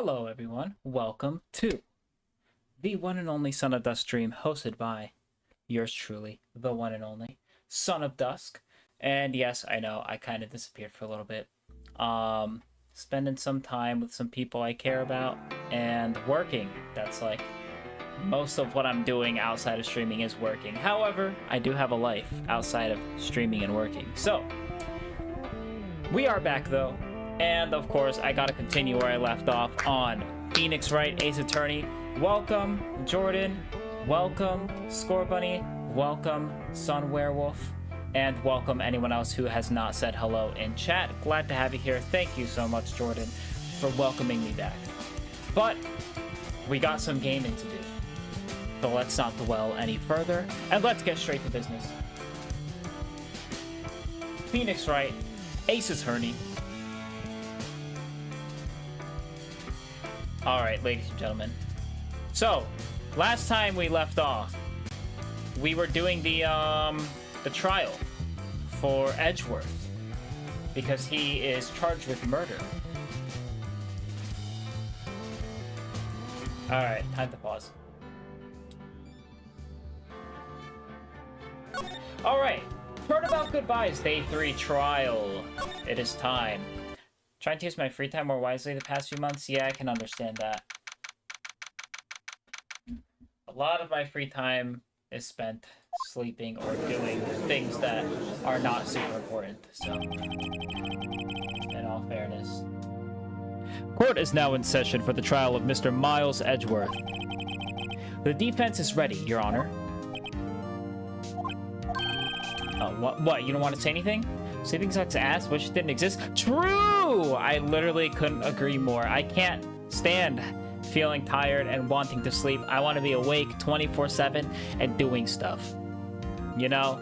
Hello everyone, welcome to the one and only Son of Dusk stream, hosted by yours truly, the one and only Son of Dusk. And yes, I know, I kind of disappeared for a little bit. Spending some time with some people I care about, and working. That's like, most of what I'm doing outside of streaming is working. However, I do have a life outside of streaming and working. So, we are back though. And of course, I gotta continue where I left off on Phoenix Wright, Ace Attorney. Welcome, Jordan. Welcome, Scorbunny. Welcome, Sun Werewolf. And welcome anyone else who has not said hello in chat. Glad to have you here. Thank you so much, Jordan, for welcoming me back. But we got some gaming to do. So let's not dwell any further, and let's get straight to business. Phoenix Wright, Ace Attorney. Alright, ladies and gentlemen. So, last time we left off, we were doing the trial for Edgeworth, because he is charged with murder. Alright, time to pause. Alright, Turnabout Goodbyes, Day 3 trial. It is time. Trying to use my free time more wisely the past few months? Yeah, I can understand that. A lot of my free time is spent sleeping or doing things that are not super important, so... in all fairness. Court is now in session for the trial of Mr. Miles Edgeworth. The defense is ready, Your Honor. What? You don't want to say anything? Sleeping sucks ass, wish it didn't exist. True! I literally couldn't agree more. I can't stand feeling tired and wanting to sleep. I want to be awake 24/7 and doing stuff. You know?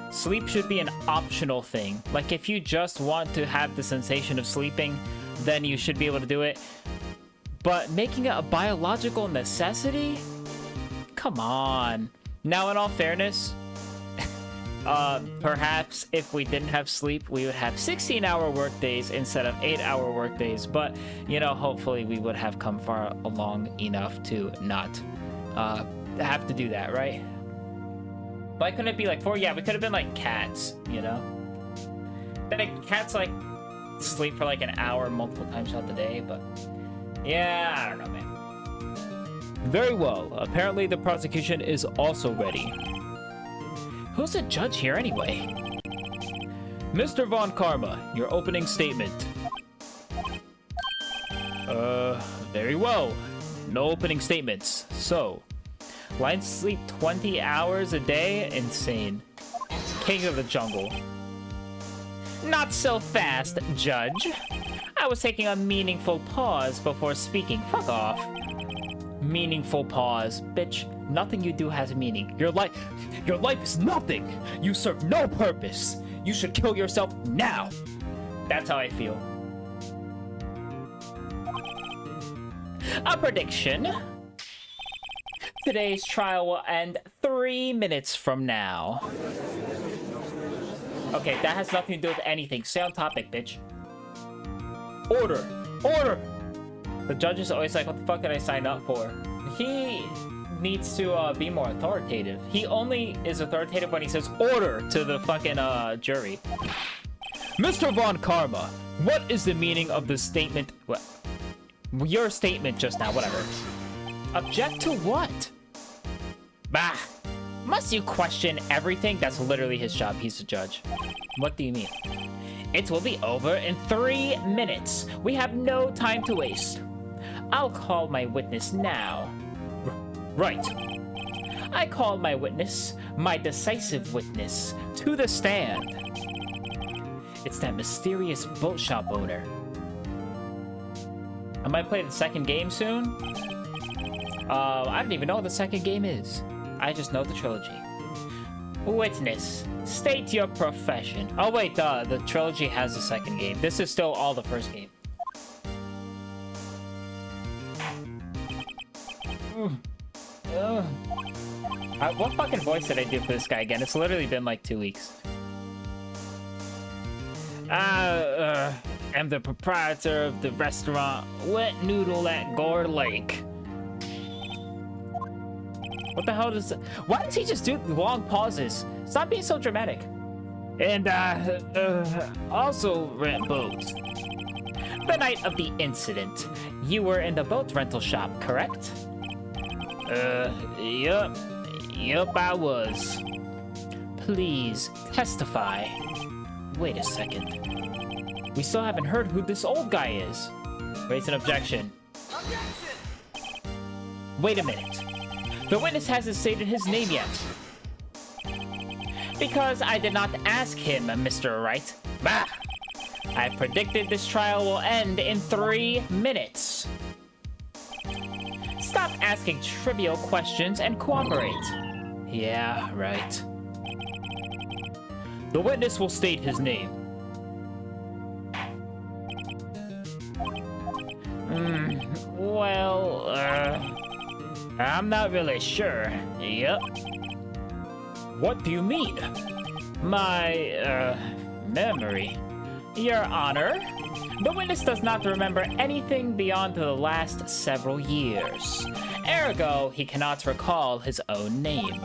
Sleep should be an optional thing. Like, if you just want to have the sensation of sleeping, then you should be able to do it. But making it a biological necessity? Come on. Now, in all fairness... perhaps if we didn't have sleep, we would have 16-hour work days instead of 8-hour work days. But, you know, hopefully we would have come far along enough to not have to do that, right? Why couldn't it be like 4? Yeah, we could have been like cats, you know? Then cats, like, sleep for like an hour multiple times throughout the day, but... yeah, I don't know, man. Very well. Apparently the prosecution is also ready. Who's the judge here anyway? Mr. Von Karma, your opening statement. Very well. No opening statements. So, lions sleep 20 hours a day? Insane. King of the jungle. Not so fast, Judge. I was taking a meaningful pause before speaking. Fuck off. Meaningful pause. Bitch, nothing you do has meaning. Your life is nothing. You serve no purpose. You should kill yourself now. That's how I feel. A prediction. Today's trial will end 3 minutes from now. Okay, that has nothing to do with anything. Stay on topic, bitch. Order! Order! The judge is always like, what the fuck did I sign up for? He needs to be more authoritative. He only is authoritative when he says order to the fucking jury. Mr. Von Karma, what is the meaning of the statement? What? Your statement just now, whatever. Object to what? Bah! Must you question everything? That's literally his job. He's the judge. What do you mean? It will be over in 3 minutes. We have no time to waste. I'll call my witness now. Right. I call my witness, my decisive witness, to the stand. It's that mysterious boat shop owner. I might play the second game soon. I don't even know what the second game is. I just know the trilogy. Witness, state your profession. Oh wait, the trilogy has the second game. This is still all the first game. What fucking voice did I do for this guy again? It's literally been like 2 weeks. am the proprietor of the restaurant Wet Noodle at Gore Lake. What the hell does... Why does he just do long pauses? Stop being so dramatic. And, also rent boats. The night of the incident, you were in the boat rental shop, correct? Yup. Yup, I was. Please, testify. Wait a second. We still haven't heard who this old guy is. Raise an objection. Objection! Wait a minute. The witness hasn't stated his name yet. Because I did not ask him, Mr. Wright. Bah! I predicted this trial will end in 3 minutes. Stop asking trivial questions and cooperate. Yeah, right. The witness will state his name. Well, I'm not really sure. Yep. What do you mean? My, memory. Your Honor, the witness does not remember anything beyond the last several years. Ergo, he cannot recall his own name.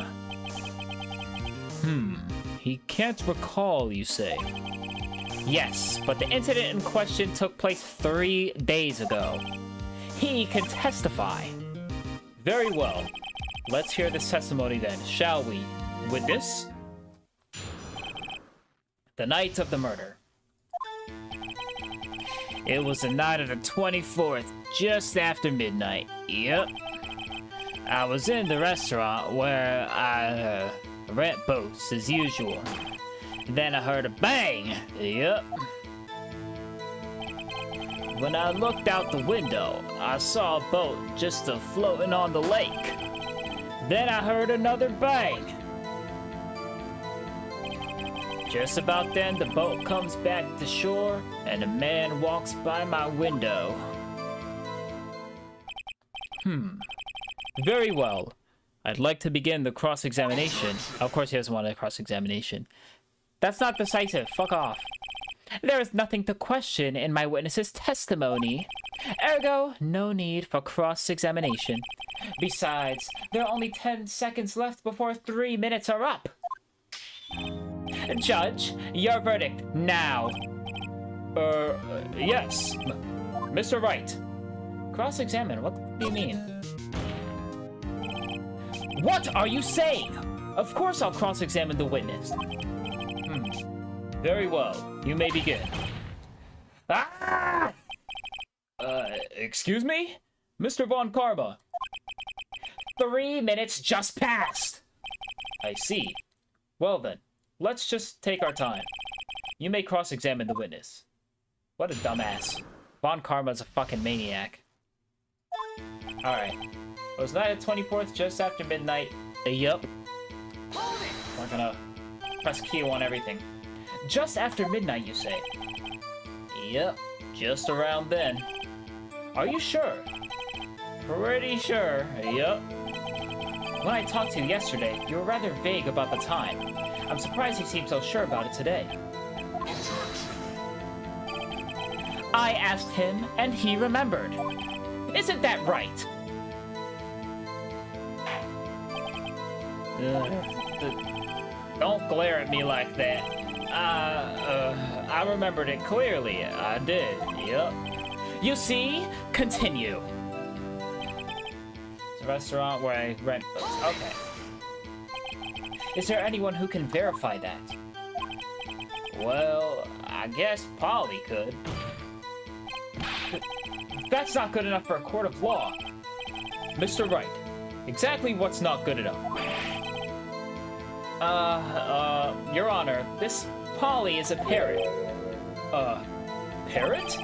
He can't recall, you say? Yes, but the incident in question took place 3 days ago. He can testify. Very well. Let's hear this testimony then, shall we? Witness? The night of the murder. It was the night of the 24th, just after midnight. Yep. I was in the restaurant where I rent boats as usual. Then I heard a bang. Yep. When I looked out the window, I saw a boat just floating on the lake. Then I heard another bang. Just about then, the boat comes back to shore, and a man walks by my window. Very well. I'd like to begin the cross-examination. Of course he doesn't want a cross-examination. That's not decisive. Fuck off. There is nothing to question in my witness's testimony. Ergo, no need for cross-examination. Besides, there are only 10 seconds left before 3 minutes are up. Judge, your verdict, now. Yes. Mr. Wright. Cross-examine, what do you mean? What are you saying? Of course I'll cross-examine the witness. Very well. You may begin. Ah! Excuse me? Mr. Von Karma. 3 minutes just passed. I see. Well then, let's just take our time. You may cross-examine the witness. What a dumbass. Von Karma's a fucking maniac. Alright. It was night of 24th, just after midnight. Yup. We're gonna press Q on everything. Just after midnight, you say? Yep, just around then. Are you sure? Pretty sure, yep. When I talked to you yesterday, you were rather vague about the time. I'm surprised you seem so sure about it today. I asked him, and he remembered. Isn't that right? Don't glare at me like that. I remembered it clearly. I did, yep. You see? Continue. It's a restaurant where I rent books. Okay. Is there anyone who can verify that? Well, I guess Polly could. That's not good enough for a court of law. Mr. Wright, exactly what's not good enough? Your Honor, this Polly is a parrot. Parrot?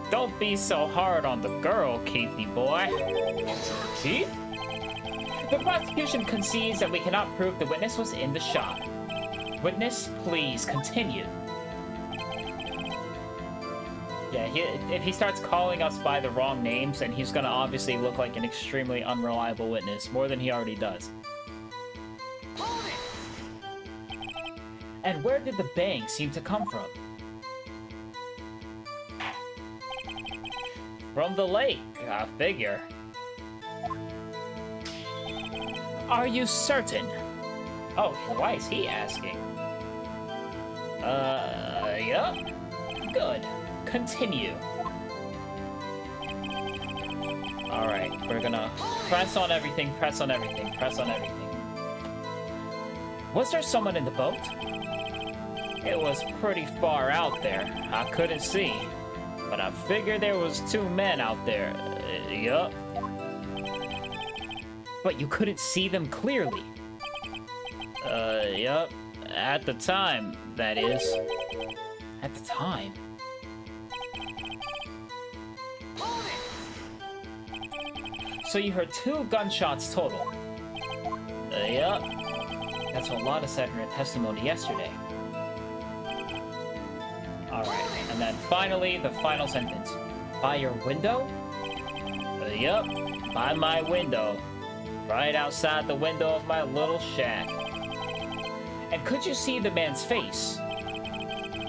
Don't be so hard on the girl, Keithy boy. Keith? The prosecution concedes that we cannot prove the witness was in the shop. Witness, please continue. Yeah, if he starts calling us by the wrong names, then he's gonna obviously look like an extremely unreliable witness, more than he already does. And where did the bang seem to come from? From the lake, I figure. Are you certain? Oh, why is he asking? Yup. Good. Continue. Alright, we're gonna press on everything, press on everything, press on everything. Was there someone in the boat? It was pretty far out there. I couldn't see. But I figured there was 2 men out there. Yup. But you couldn't see them clearly. Yup. At the time, that is. At the time. So you heard 2 gunshots total. Yup. That's what Lotta said in her testimony yesterday. Alright, and then finally, the final sentence. By your window? Yup, by my window. Right outside the window of my little shack. And could you see the man's face?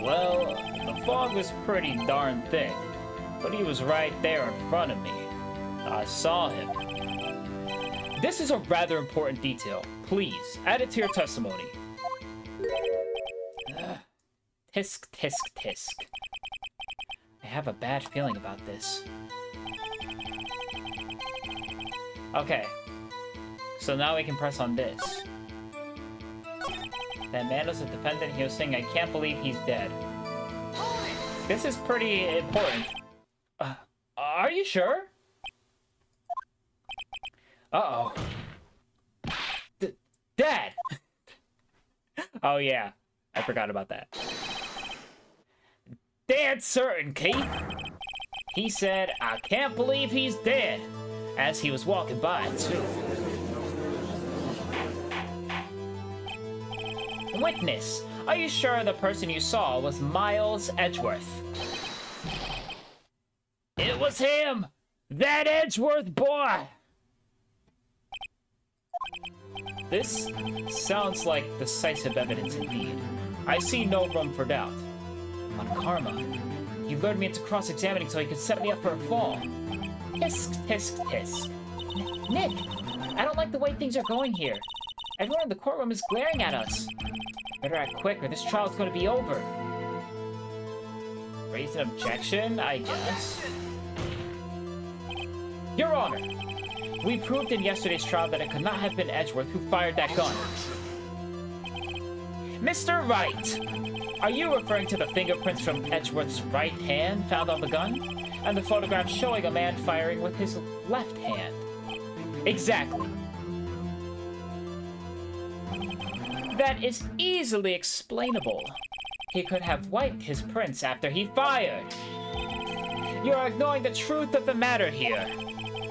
Well, the fog was pretty darn thick, but he was right there in front of me. I saw him. This is a rather important detail. Please, add it to your testimony. Tisk, tisk, tisk. I have a bad feeling about this. Okay. So now we can press on this. That man was a defendant. He was saying, I can't believe he's dead. This is pretty important. Are you sure? Uh-oh. Dad! Oh, yeah. I forgot about that. Dead certain, Keith. He said, I can't believe he's dead, as he was walking by, too. Witness, are you sure the person you saw was Miles Edgeworth? It was him! That Edgeworth boy! This sounds like decisive evidence indeed. I see no room for doubt. On karma, he lured me into cross-examining so he could set me up for a fall. Tisk, tisk, tisk. Nick, I don't like the way things are going here. Everyone in the courtroom is glaring at us. Better act quick or this trial's going to be over. Raise an objection, I guess. Your Honor, we proved in yesterday's trial that it could not have been Edgeworth who fired that gun. Mr. Wright, are you referring to the fingerprints from Edgeworth's right hand found on the gun? And the photograph showing a man firing with his left hand? Exactly. That is easily explainable. He could have wiped his prints after he fired. You are ignoring the truth of the matter here.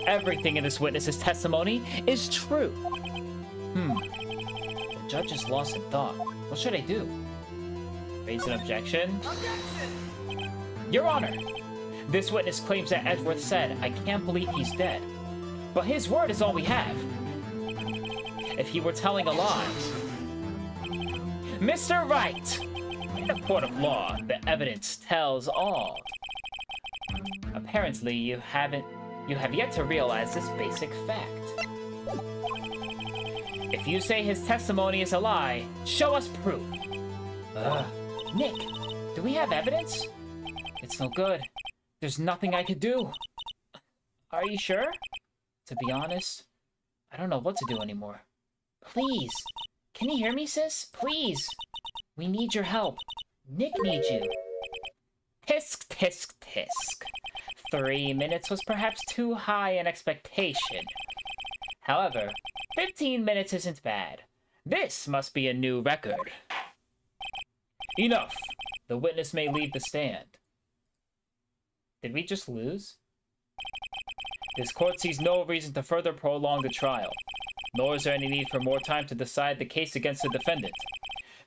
Everything in this witness's testimony is true. The judge is lost in thought. What should I do? Raise an objection? Objection! Your Honor, this witness claims that Edgeworth said, I can't believe he's dead. But his word is all we have. If he were telling a lie... Mr. Wright! In a court of law, the evidence tells all. Apparently, you have yet to realize this basic fact. If you say his testimony is a lie, show us proof. Nick, do we have evidence? It's no good. There's nothing I could do. Are you sure? To be honest, I don't know what to do anymore. Please. Can you hear me, sis? Please. We need your help. Nick needs you. Tisk, tisk, tisk. 3 minutes was perhaps too high an expectation. However, 15 minutes isn't bad. This must be a new record. Enough. The witness may leave the stand. Did we just lose? This court sees no reason to further prolong the trial, nor is there any need for more time to decide the case against the defendant.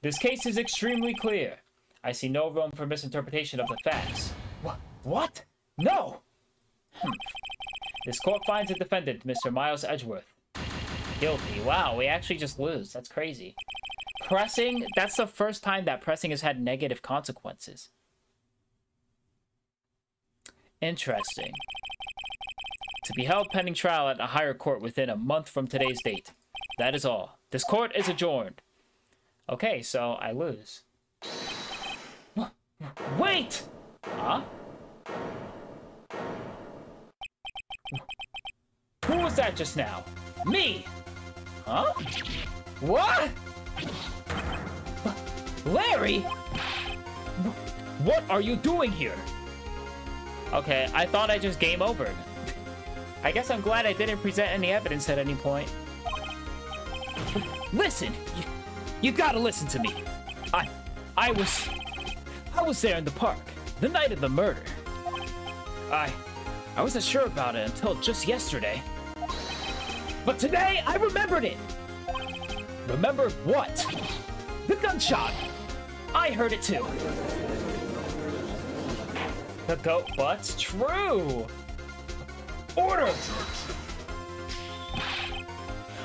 This case is extremely clear. I see no room for misinterpretation of the facts. What? No! This court finds the defendant, Mr. Miles Edgeworth, guilty. Wow, we actually just lose. That's crazy. Pressing, that's the first time that pressing has had negative consequences. Interesting. to be held pending trial at a higher court within a month from today's date. That is all. This court is adjourned. Okay, so I lose. Wait! Huh? Who was that just now? Me! Huh? What? Larry? What are you doing here? Okay, I thought I just game overed. I guess I'm glad I didn't present any evidence at any point. Listen! You gotta listen to me. I was there in the park, the night of the murder. I wasn't sure about it until just yesterday. But today, I remembered it! Remember what? The gunshot! I heard it too. The goat butt's true! Order!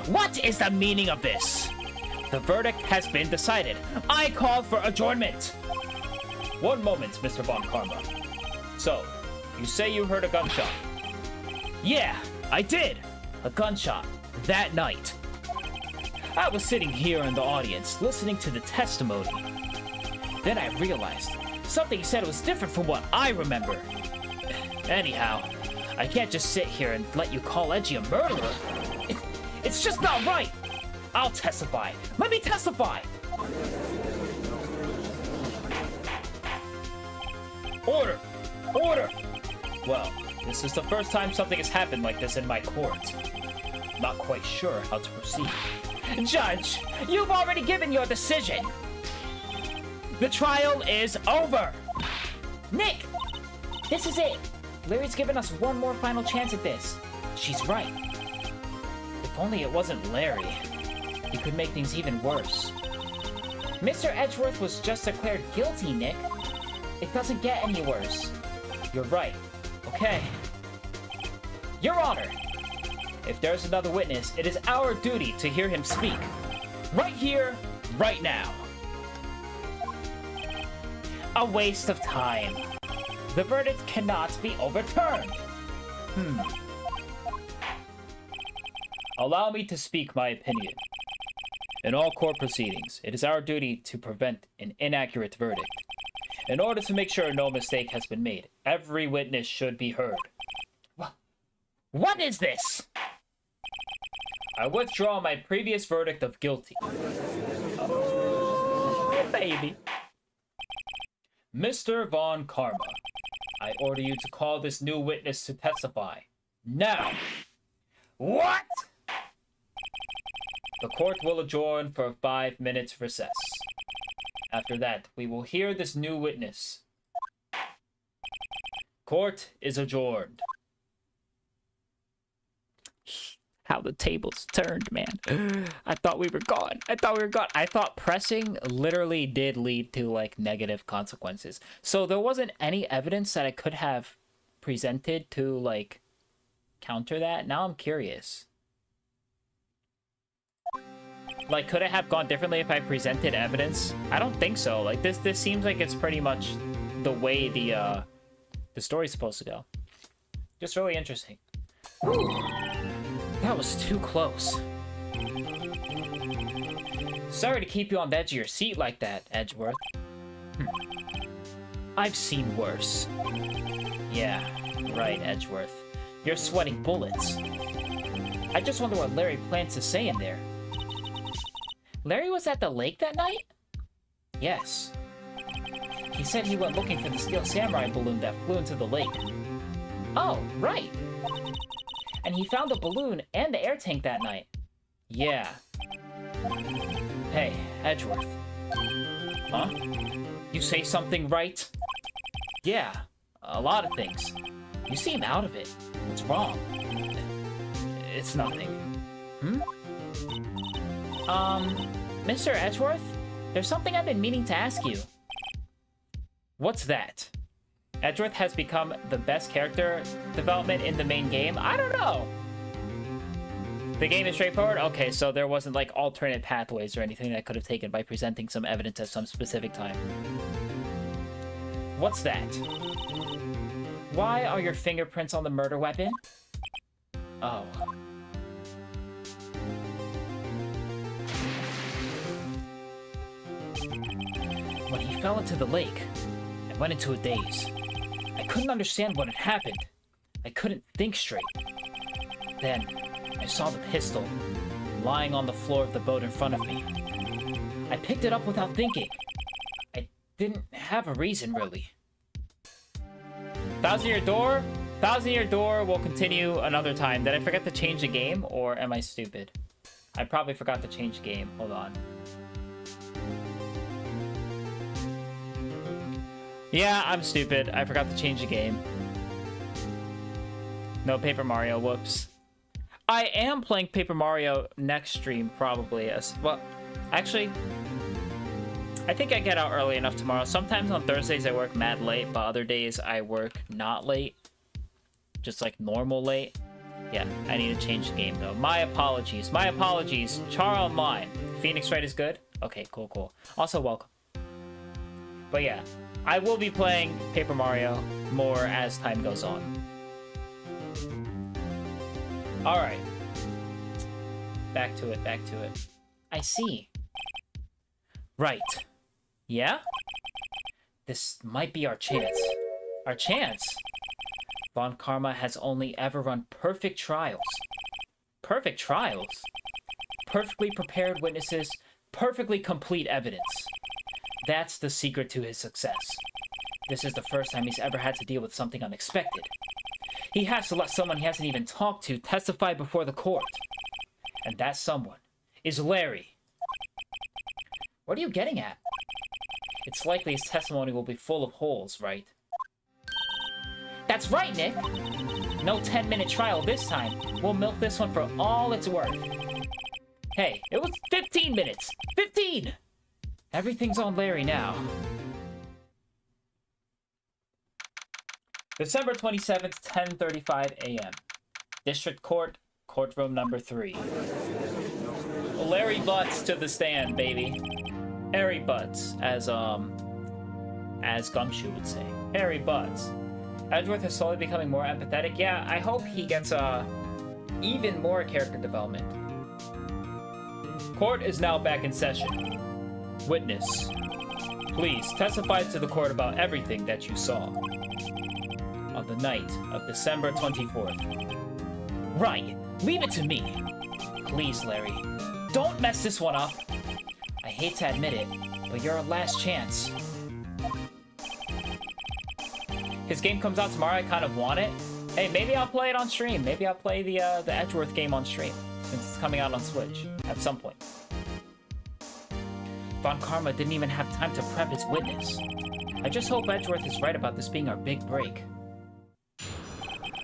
What is the meaning of this? The verdict has been decided. I call for adjournment. One moment, Mr. Von Karma. So, you say you heard a gunshot? Yeah, I did. A gunshot. That night. I was sitting here in the audience, listening to the testimony. Then I realized something he said was different from what I remember. Anyhow, I can't just sit here and let you call Edgy a murderer. It's just not right. I'll testify. Let me testify. Order! Order! Well, this is the first time something has happened like this in my court. Not quite sure how to proceed. Judge, you've already given your decision. The trial is over. Nick, this is it. Larry's given us one more final chance at this. She's right. If only it wasn't Larry. He could make things even worse. Mr. Edgeworth was just declared guilty, Nick. It doesn't get any worse. You're right. Okay. Your Honor, if there's another witness, it is our duty to hear him speak. Right here, right now. A waste of time. The verdict cannot be overturned. Allow me to speak my opinion. In all court proceedings, it is our duty to prevent an inaccurate verdict. In order to make sure no mistake has been made, every witness should be heard. What is this? I withdraw my previous verdict of guilty. Oh, baby. Mr. Von Karma, I order you to call this new witness to testify. Now! What? The court will adjourn for a 5 minutes recess. After that, we will hear this new witness. Court is adjourned. How the tables turned, man. I thought we were gone. I thought pressing literally did lead to, like, negative consequences. So there wasn't any evidence that I could have presented to, like, counter that. Now I'm curious. Like, could it have gone differently if I presented evidence? I don't think so. Like, this seems like it's pretty much the way the story's supposed to go. Just really interesting. Whew. That was too close. Sorry to keep you on the edge of your seat like that, Edgeworth. I've seen worse. Yeah, right, Edgeworth. You're sweating bullets. I just wonder what Larry plans to say in there. Larry was at the lake that night? Yes. He said he went looking for the Steel Samurai balloon that flew into the lake. Oh, right. And he found the balloon and the air tank that night. Yeah. Hey, Edgeworth. Huh? You say something right? Yeah, a lot of things. You seem out of it. What's wrong? It's nothing. Mr. Edgeworth? There's something I've been meaning to ask you. What's that? Edgeworth has become the best character development in the main game? I don't know. The game is straightforward? Okay, so there wasn't, like, alternate pathways or anything that I could have taken by presenting some evidence at some specific time. What's that? Why are your fingerprints on the murder weapon? Oh. When he fell into the lake, I went into a daze. I couldn't understand what had happened. I couldn't think straight. Then, I saw the pistol lying on the floor of the boat in front of me. I picked it up without thinking. I didn't have a reason, really. Thousand-Year Door? Thousand-Year Door will continue another time. Did I forget to change the game, or am I stupid? I probably forgot to change the game. Hold on. Yeah, I'm stupid. I forgot to change the game. No Paper Mario, whoops. I am playing Paper Mario next stream, probably. Well, actually, I think I get out early enough tomorrow. Sometimes on Thursdays I work mad late, but other days I work not late. Just like normal late. Yeah, I need to change the game though. My apologies. My apologies. Char Online. Phoenix Wright is good? Okay, cool, cool. Also, welcome. But yeah, I will be playing Paper Mario more as time goes on. Alright. Back to it, back to it. I see. Right. Yeah? This might be our chance. Our chance? Von Karma has only ever run perfect trials. Perfect trials? Perfectly prepared witnesses, perfectly complete evidence. That's the secret to his success. This is the first time he's ever had to deal with something unexpected. He has to let someone he hasn't even talked to testify before the court. And that someone is Larry. What are you getting at? It's likely his testimony will be full of holes, right? That's right, Nick! No 10-minute trial this time. We'll milk this one for all it's worth. Hey, it was 15 minutes! 15! Everything's on Larry now. December 27th, 10:35 a.m. District Court, courtroom number 3. Larry Butts to the stand, baby. Harry Butts, as Gumshoe would say. Harry Butts. Edgeworth is slowly becoming more empathetic. Yeah, I hope he gets even more character development. Court is now back in session. Witness, please testify to the court about everything that you saw on the night of December 24th. Right, leave it to me. Please, Larry, don't mess this one up. I hate to admit it, but you're our last chance. His game comes out tomorrow, I kind of want it. Hey, maybe I'll play it on stream. Maybe I'll play the Edgeworth game on stream, since it's coming out on Switch at some point. Von Karma didn't even have time to prep his witness. I just hope Edgeworth is right about this being our big break.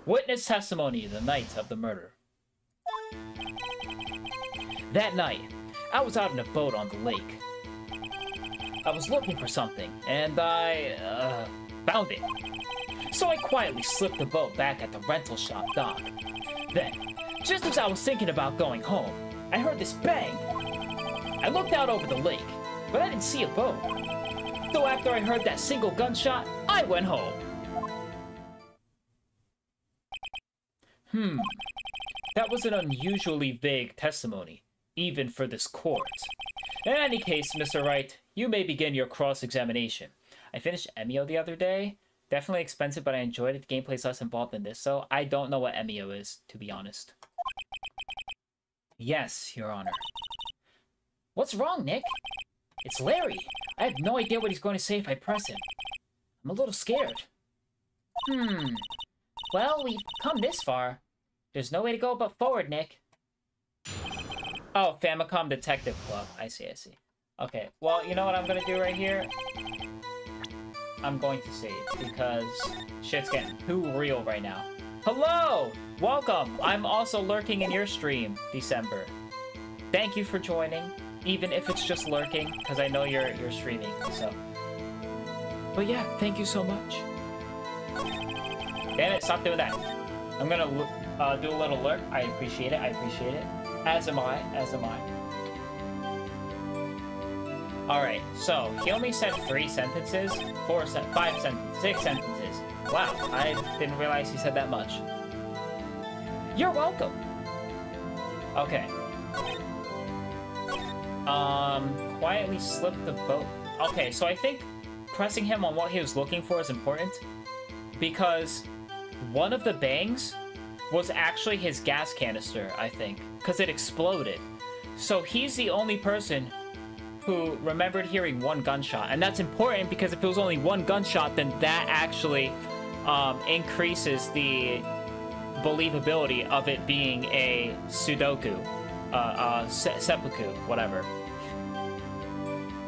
Witness testimony the night of the murder. That night, I was out in a boat on the lake. I was looking for something, and I found it. So I quietly slipped the boat back at the rental shop dock. Then, just as I was thinking about going home, I heard this bang. I looked out over the lake, but I didn't see a boat. So after I heard that single gunshot, I went home. That was an unusually vague testimony, even for this court. In any case, Mr. Wright, you may begin your cross-examination. I finished Emio the other day. Definitely expensive, but I enjoyed it. The gameplay's less involved than this, so I don't know what Emio is, to be honest. Yes, Your Honor. What's wrong, Nick? It's Larry. I have no idea what he's going to say if I press him. I'm a little scared. Well, we've come this far. There's no way to go but forward, Nick. Oh, Famicom Detective Club. I see, I see. Okay, well, you know what I'm gonna do right here? I'm going to save, because shit's getting too real right now. Hello! Welcome! I'm also lurking in your stream, December. Thank you for joining, even if it's just lurking, because I know you're streaming, so. But yeah, thank you so much. Damn it, stop doing that. I'm gonna do a little lurk. I appreciate it, I appreciate it. As am I, as am I. Alright, so he only said 3 sentences, 5 sentences, 6 sentences. Wow, I didn't realize he said that much. You're welcome. Okay. Quietly slip the boat. Okay, so I think pressing him on what he was looking for is important because one of the bangs was actually his gas canister, I think, because it exploded. So he's the only person who remembered hearing one gunshot, and that's important because if it was only one gunshot, then that actually increases the believability of it being a Sudoku, seppuku, whatever.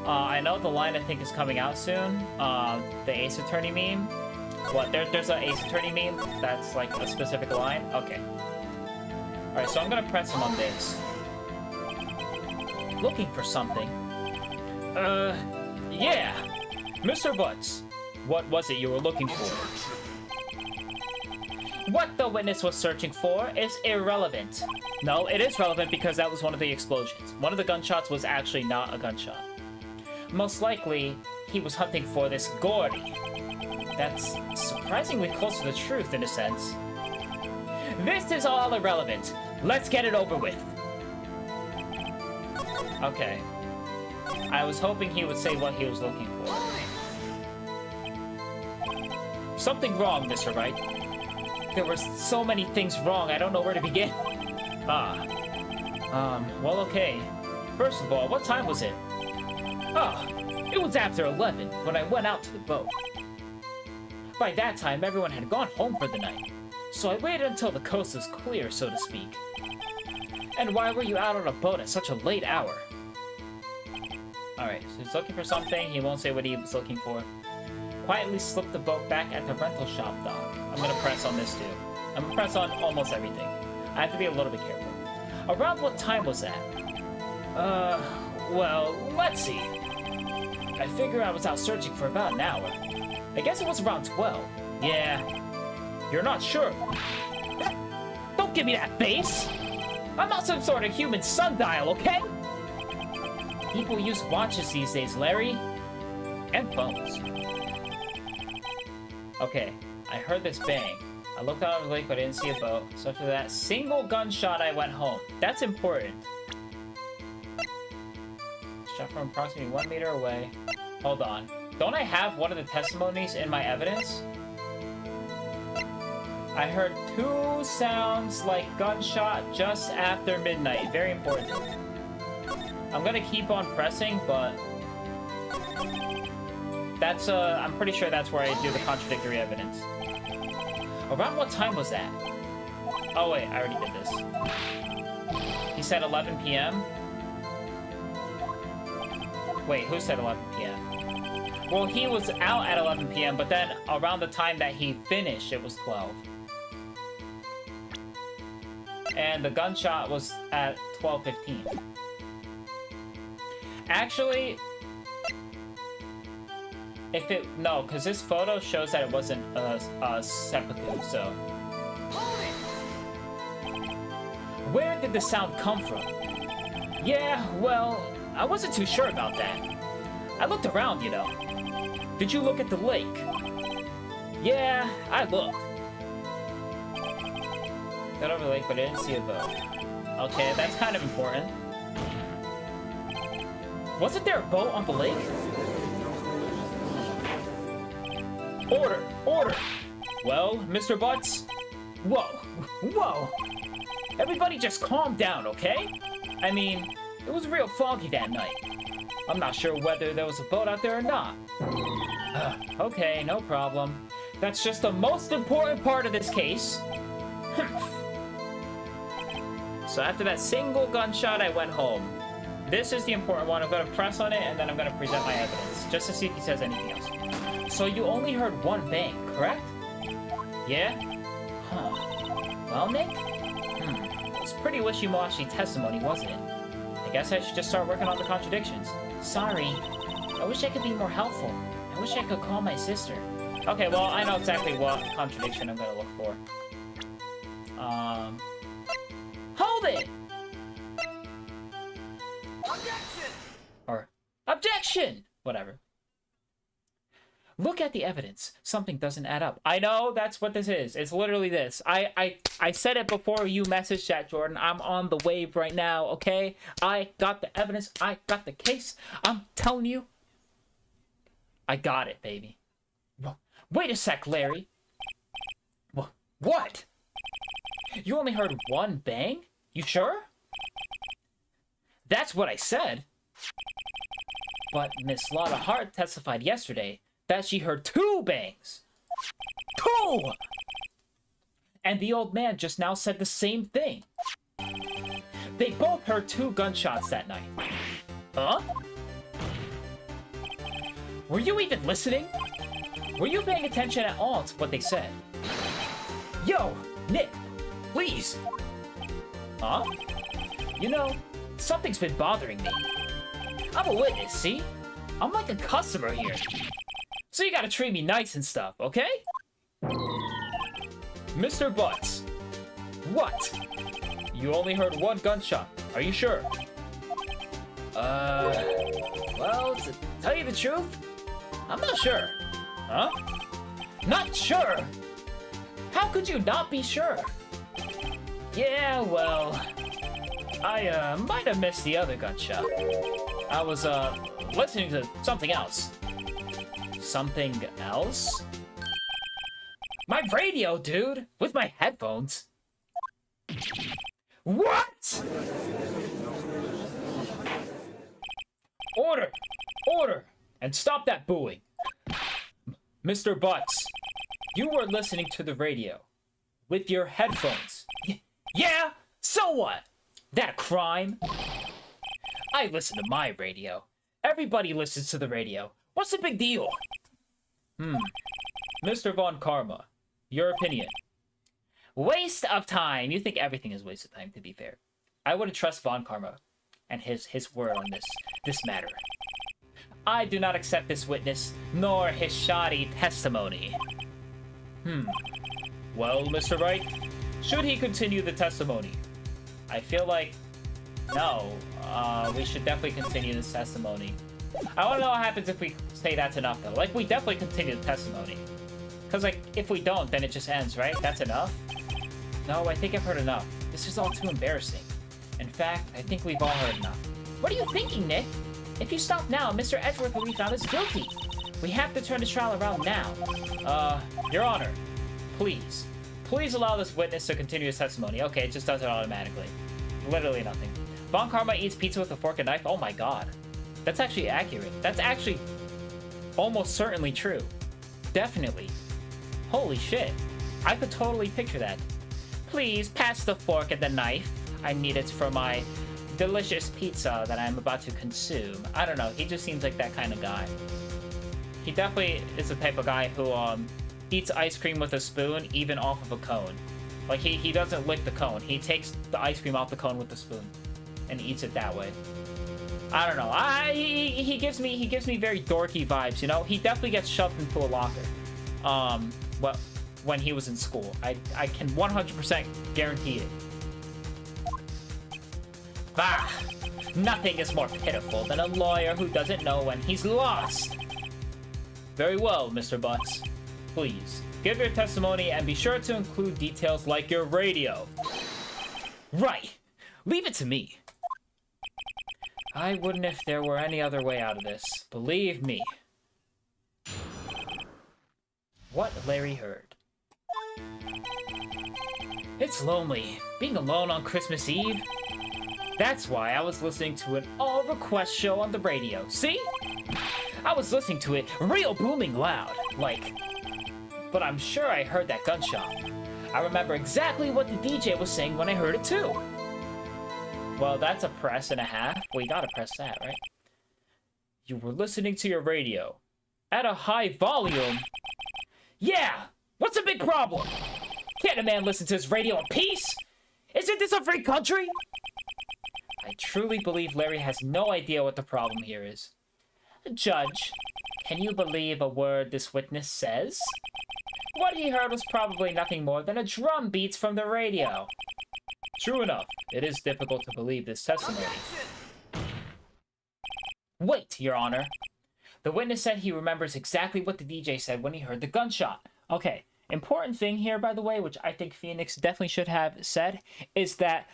I know the line I think is coming out soon. The Ace Attorney meme. What? There's an Ace Attorney meme that's like a specific line? Okay. Alright, so I'm gonna press him on this. Looking for something. Yeah. Mr. Butts, what was it you were looking for? What the witness was searching for is irrelevant. No, it is relevant because that was one of the explosions. One of the gunshots was actually not a gunshot. Most likely, he was hunting for this Gordy. That's surprisingly close to the truth, in a sense. This is all irrelevant. Let's get it over with. Okay. I was hoping he would say what he was looking for. Something wrong, Mr. Wright. There were so many things wrong, I don't know where to begin. Well, okay. First of all, what time was it? It was after 11 when I went out to the boat. By that time, everyone had gone home for the night, so I waited until the coast was clear, so to speak. And why were you out on a boat at such a late hour? Alright, so he's looking for something, he won't say what he was looking for. Quietly slip the boat back at the rental shop dock. I'm gonna press on this too. I'm gonna press on almost everything. I have to be a little bit careful. Around what time was that? Well, let's see. I figure I was out searching for about an hour. I guess it was around 12. Yeah. You're not sure? Don't give me that face! I'm not some sort of human sundial, okay? People use watches these days, Larry. And phones. Okay, I heard this bang. I looked out of the lake, but I didn't see a boat. So after that single gunshot, I went home. That's important. Shot from approximately 1 meter away. Hold on. Don't I have one of the testimonies in my evidence? I heard 2 sounds like gunshot just after midnight. Very important. I'm gonna keep on pressing, but that's, I'm pretty sure that's where I do the contradictory evidence. Around what time was that? Oh wait, I already did this. He said 11 p.m.? Wait, who said 11 p.m.? Well, he was out at 11 p.m., but then around the time that he finished, it was 12. And the gunshot was at 12:15. Actually, no, because this photo shows that it wasn't a seppuku, so. Where did the sound come from? Yeah, well, I wasn't too sure about that. I looked around, you know. Did you look at the lake? Yeah, I looked. Got over the lake, but I didn't see a boat. Okay, that's kind of important. Wasn't there a boat on the lake? Order! Order! Well, Mr. Butts? Whoa! Whoa! Everybody just calm down, okay? I mean, it was real foggy that night. I'm not sure whether there was a boat out there or not. Okay, no problem. That's just the most important part of this case. So after that single gunshot, I went home. This is the important one. I'm going to press on it, and then I'm going to present my evidence, just to see if he says anything else. So you only heard one bang, correct? Yeah? Huh. Well, Nick? It's pretty wishy-washy testimony, wasn't it? I guess I should just start working on the contradictions. Sorry. I wish I could be more helpful. I wish I could call my sister. Okay, well, I know exactly what contradiction I'm going to look for. Hold it! Objection! Or, objection! Whatever. Look at the evidence. Something doesn't add up. I know that's what this is. It's literally this. I said it before you messaged that, Jordan. I'm on the wave right now, okay? I got the evidence. I got the case. I'm telling you. I got it, baby. Wait a sec, Larry. What? You only heard one bang? You sure? That's what I said. But Miss Lotta Hart testified yesterday that she heard 2 bangs. 2! And the old man just now said the same thing. They both heard 2 gunshots that night. Huh? Were you even listening? Were you paying attention at all to what they said? Yo, Nick, please. Huh? You know, something's been bothering me. I'm a witness, see? I'm like a customer here. So you gotta treat me nice and stuff, okay? Mr. Butts. What? You only heard 1 gunshot. Are you sure? Well, to tell you the truth, I'm not sure. Huh? Not sure? How could you not be sure? Yeah, well, I might have missed the other gunshot. I was listening to something else. Something else? My radio, dude! With my headphones. What? Order! Order! And stop that booing. Mr. Butts, you were listening to the radio. With your headphones. Yeah? So what? That a crime? I listen to my radio. Everybody listens to the radio. What's the big deal? Mr. Von Karma, your opinion. Waste of time. You think everything is waste of time, to be fair. I wouldn't trust Von Karma and his word on this matter. I do not accept this witness, nor his shoddy testimony. Well, Mr. Wright, should he continue the testimony? I feel like, no, we should definitely continue this testimony. I want to know what happens if we say that's enough, though. Like, we definitely continue the testimony. Because, like, if we don't, then it just ends, right? That's enough? No, I think I've heard enough. This is all too embarrassing. In fact, I think we've all heard enough. What are you thinking, Nick? If you stop now, Mr. Edgeworth will be found as guilty. We have to turn the trial around now. Your Honor, please. Please allow this witness to continue his testimony. Okay, it just does it automatically. Literally nothing. Von Karma eats pizza with a fork and knife? Oh my god. That's actually accurate. That's actually almost certainly true. Definitely. Holy shit. I could totally picture that. Please pass the fork and the knife. I need it for my delicious pizza that I'm about to consume. I don't know. He just seems like that kind of guy. He definitely is the type of guy who eats ice cream with a spoon, even off of a cone. Like, he doesn't lick the cone. He takes the ice cream off the cone with the spoon and eats it that way. I don't know. He gives me very dorky vibes, you know? He definitely gets shoved into a locker. Well, when he was in school. I can 100% guarantee it. Bah! Nothing is more pitiful than a lawyer who doesn't know when he's lost. Very well, Mr. Butts. Please, give your testimony and be sure to include details like your radio. Right. Leave it to me. I wouldn't if there were any other way out of this. Believe me. What Larry heard. It's lonely, being alone on Christmas Eve. That's why I was listening to an all-request show on the radio. See? I was listening to it real booming loud, like... But I'm sure I heard that gunshot. I remember exactly what the DJ was saying when I heard it too. Well, that's a press and a half. We gotta press that, right? You were listening to your radio. At a high volume? Yeah! What's the big problem? Can't a man listen to his radio in peace? Isn't this a free country? I truly believe Larry has no idea what the problem here is. Judge, can you believe a word this witness says? What he heard was probably nothing more than a drum beats from the radio. True enough, it is difficult to believe this testimony. Wait, Your Honor. The witness said he remembers exactly what the DJ said when he heard the gunshot. Okay, important thing here, by the way, which I think Phoenix definitely should have said, is that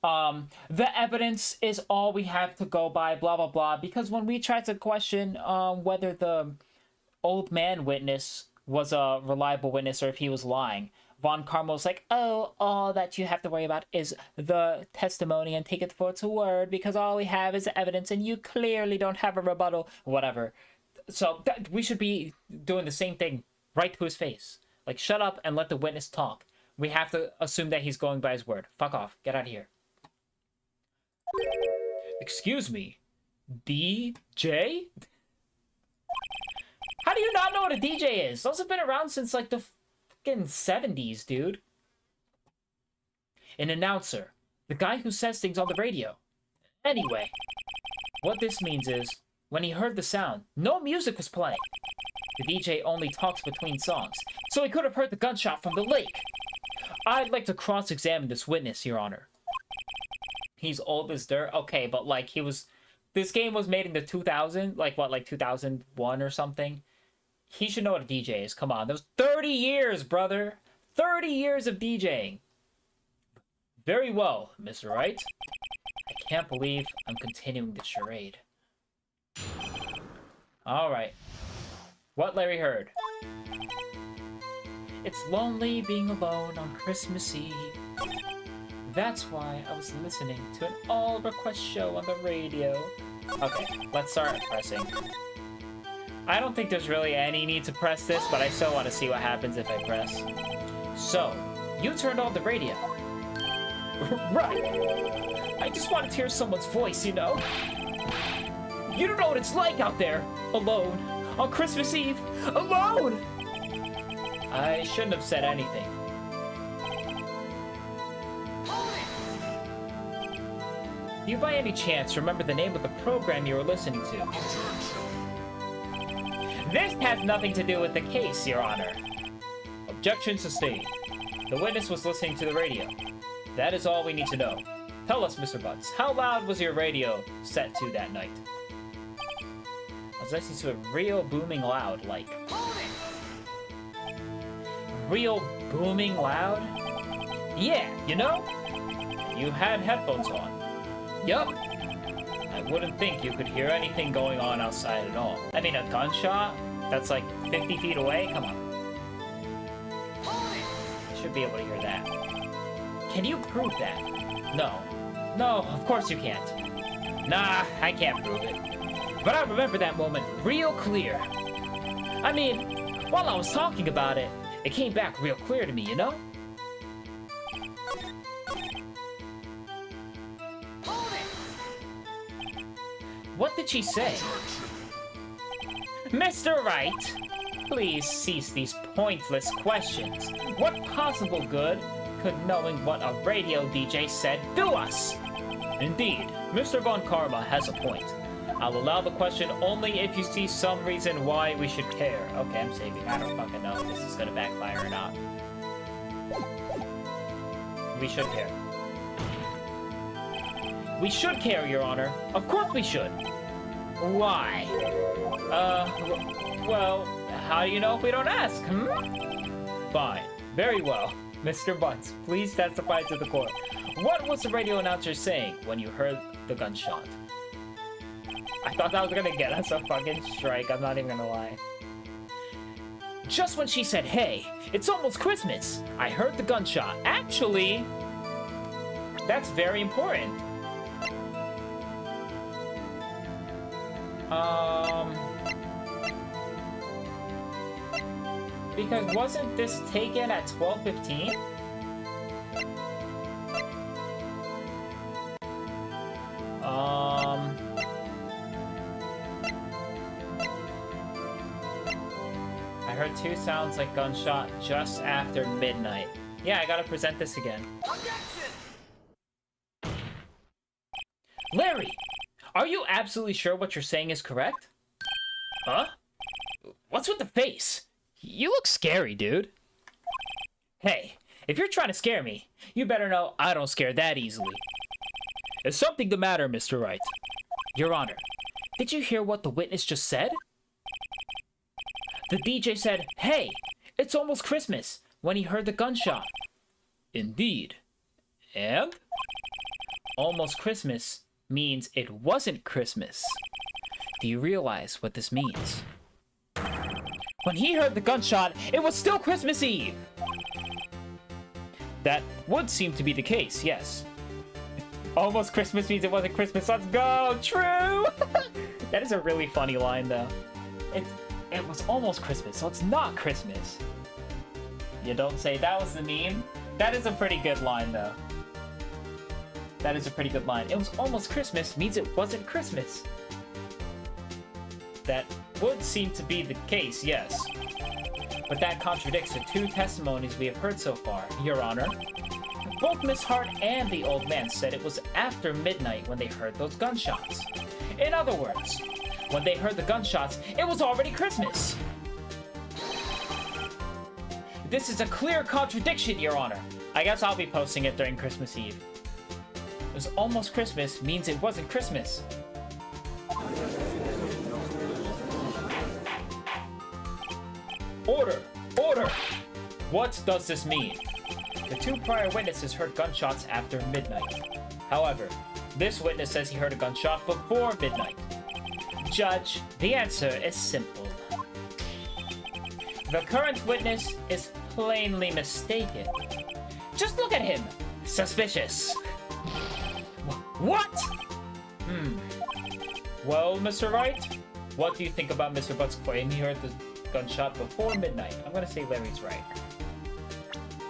the evidence is all we have to go by, blah, blah, blah. Because when we tried to question whether the old man witness was a reliable witness or if he was lying, Von Karma was like, oh, all that you have to worry about is the testimony and take it for its word because all we have is evidence and you clearly don't have a rebuttal, whatever. So we should be doing the same thing right to his face. Like, shut up and let the witness talk. We have to assume that he's going by his word. Fuck off. Get out of here. Excuse me, DJ? How do you not know what a DJ is? Those have been around since like the fucking 70s, dude. An announcer. The guy who says things on the radio. Anyway, what this means is, when he heard the sound, no music was playing. The DJ only talks between songs, so he could have heard the gunshot from the lake. I'd like to cross-examine this witness, Your Honor. He's old as dirt. Okay, but like this game was made in the 2000, like what, like 2001 or something? He should know what a DJ is. Come on, that was 30 years, brother. 30 years of DJing. Very well, Mr. Wright. I can't believe I'm continuing the charade. Alright. What Larry heard. It's lonely being alone on Christmas Eve. That's why I was listening to an all-request show on the radio. Okay, let's start pressing. I don't think there's really any need to press this, but I still want to see what happens if I press. So, you turned on the radio. Right. I just wanted to hear someone's voice, you know? You don't know what it's like out there, alone, on Christmas Eve, alone! I shouldn't have said anything. Do you by any chance remember the name of the program you were listening to? This has nothing to do with the case, Your Honor. Objection sustained. The witness was listening to the radio. That is all we need to know. Tell us, Mr. Butts, how loud was your radio set to that night? I was listening to it real booming loud, like... Real booming loud? Yeah, you know? You had headphones on. Yup. I wouldn't think you could hear anything going on outside at all. I mean, a gunshot? That's like 50 feet away? Come on. You should be able to hear that. Can you prove that? No. No, of course you can't. Nah, I can't prove it. But I remember that moment real clear. I mean, while I was talking about it, it came back real clear to me, you know? What did she say? Mr. Wright, please cease these pointless questions. What possible good could knowing what a radio DJ said do us? Indeed, Mr. Von Karma has a point. I'll allow the question only if you see some reason why we should care. Okay, I'm saving. I don't fucking know if this is gonna backfire or not. We should care. We should care, Your Honor. Of course we should. Why? Well, how do you know if we don't ask, hmm? Fine. Very well. Mr. Butts, please testify to the court. What was the radio announcer saying when you heard the gunshot? I thought that was gonna get us a fucking strike, I'm not even gonna lie. Just when she said, hey, it's almost Christmas, I heard the gunshot. Actually, that's very important. Because wasn't this taken at 12:15? I heard two sounds like gunshot just after midnight. Yeah, I gotta present this again. Larry! Are you absolutely sure what you're saying is correct? Huh? What's with the face? You look scary, dude. Hey, if you're trying to scare me, you better know I don't scare that easily. Is something the matter, Mr. Wright? Your Honor, did you hear what the witness just said? The DJ said, "Hey, it's almost Christmas," when he heard the gunshot. Indeed. And? Almost Christmas means it wasn't Christmas. Do you realize what this means? When he heard the gunshot, it was still Christmas Eve! That would seem to be the case, yes. Almost Christmas means it wasn't Christmas. Let's go! True! That is a really funny line, though. It was almost Christmas, so it's not Christmas. You don't say that was the meme? That is a pretty good line, though. That is a pretty good line. It was almost Christmas means it wasn't Christmas. That would seem to be the case, yes. But that contradicts the two testimonies we have heard so far, Your Honor. Both Miss Hart and the old man said it was after midnight when they heard those gunshots. In other words, when they heard the gunshots, it was already Christmas. This is a clear contradiction, Your Honor. I guess I'll be posting it during Christmas Eve. It was almost Christmas means it wasn't Christmas. Order! Order! What does this mean? The two prior witnesses heard gunshots after midnight. However, this witness says he heard a gunshot before midnight. Judge, the answer is simple. The current witness is plainly mistaken. Just look at him. Suspicious. What? Well, Mr. Wright, what do you think about Mr. Butt's claim he heard the gunshot before midnight? I'm gonna say Larry's right.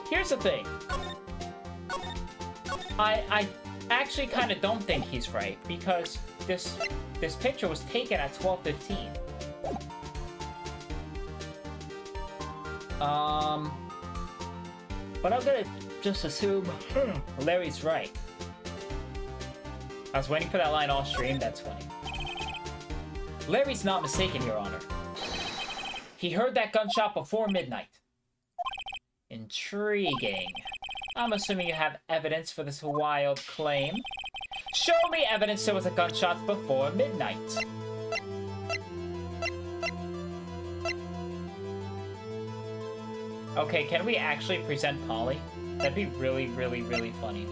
Here's the thing. I actually kind of don't think he's right, because this picture was taken at 12:15. But I'm gonna just assume Larry's right. I was waiting for that line all stream. That's funny. Larry's not mistaken, Your Honor. He heard that gunshot before midnight. Intriguing. I'm assuming you have evidence for this wild claim. Show me evidence there was a gunshot before midnight. Okay, can we actually present Polly? That'd be really, really, really funny.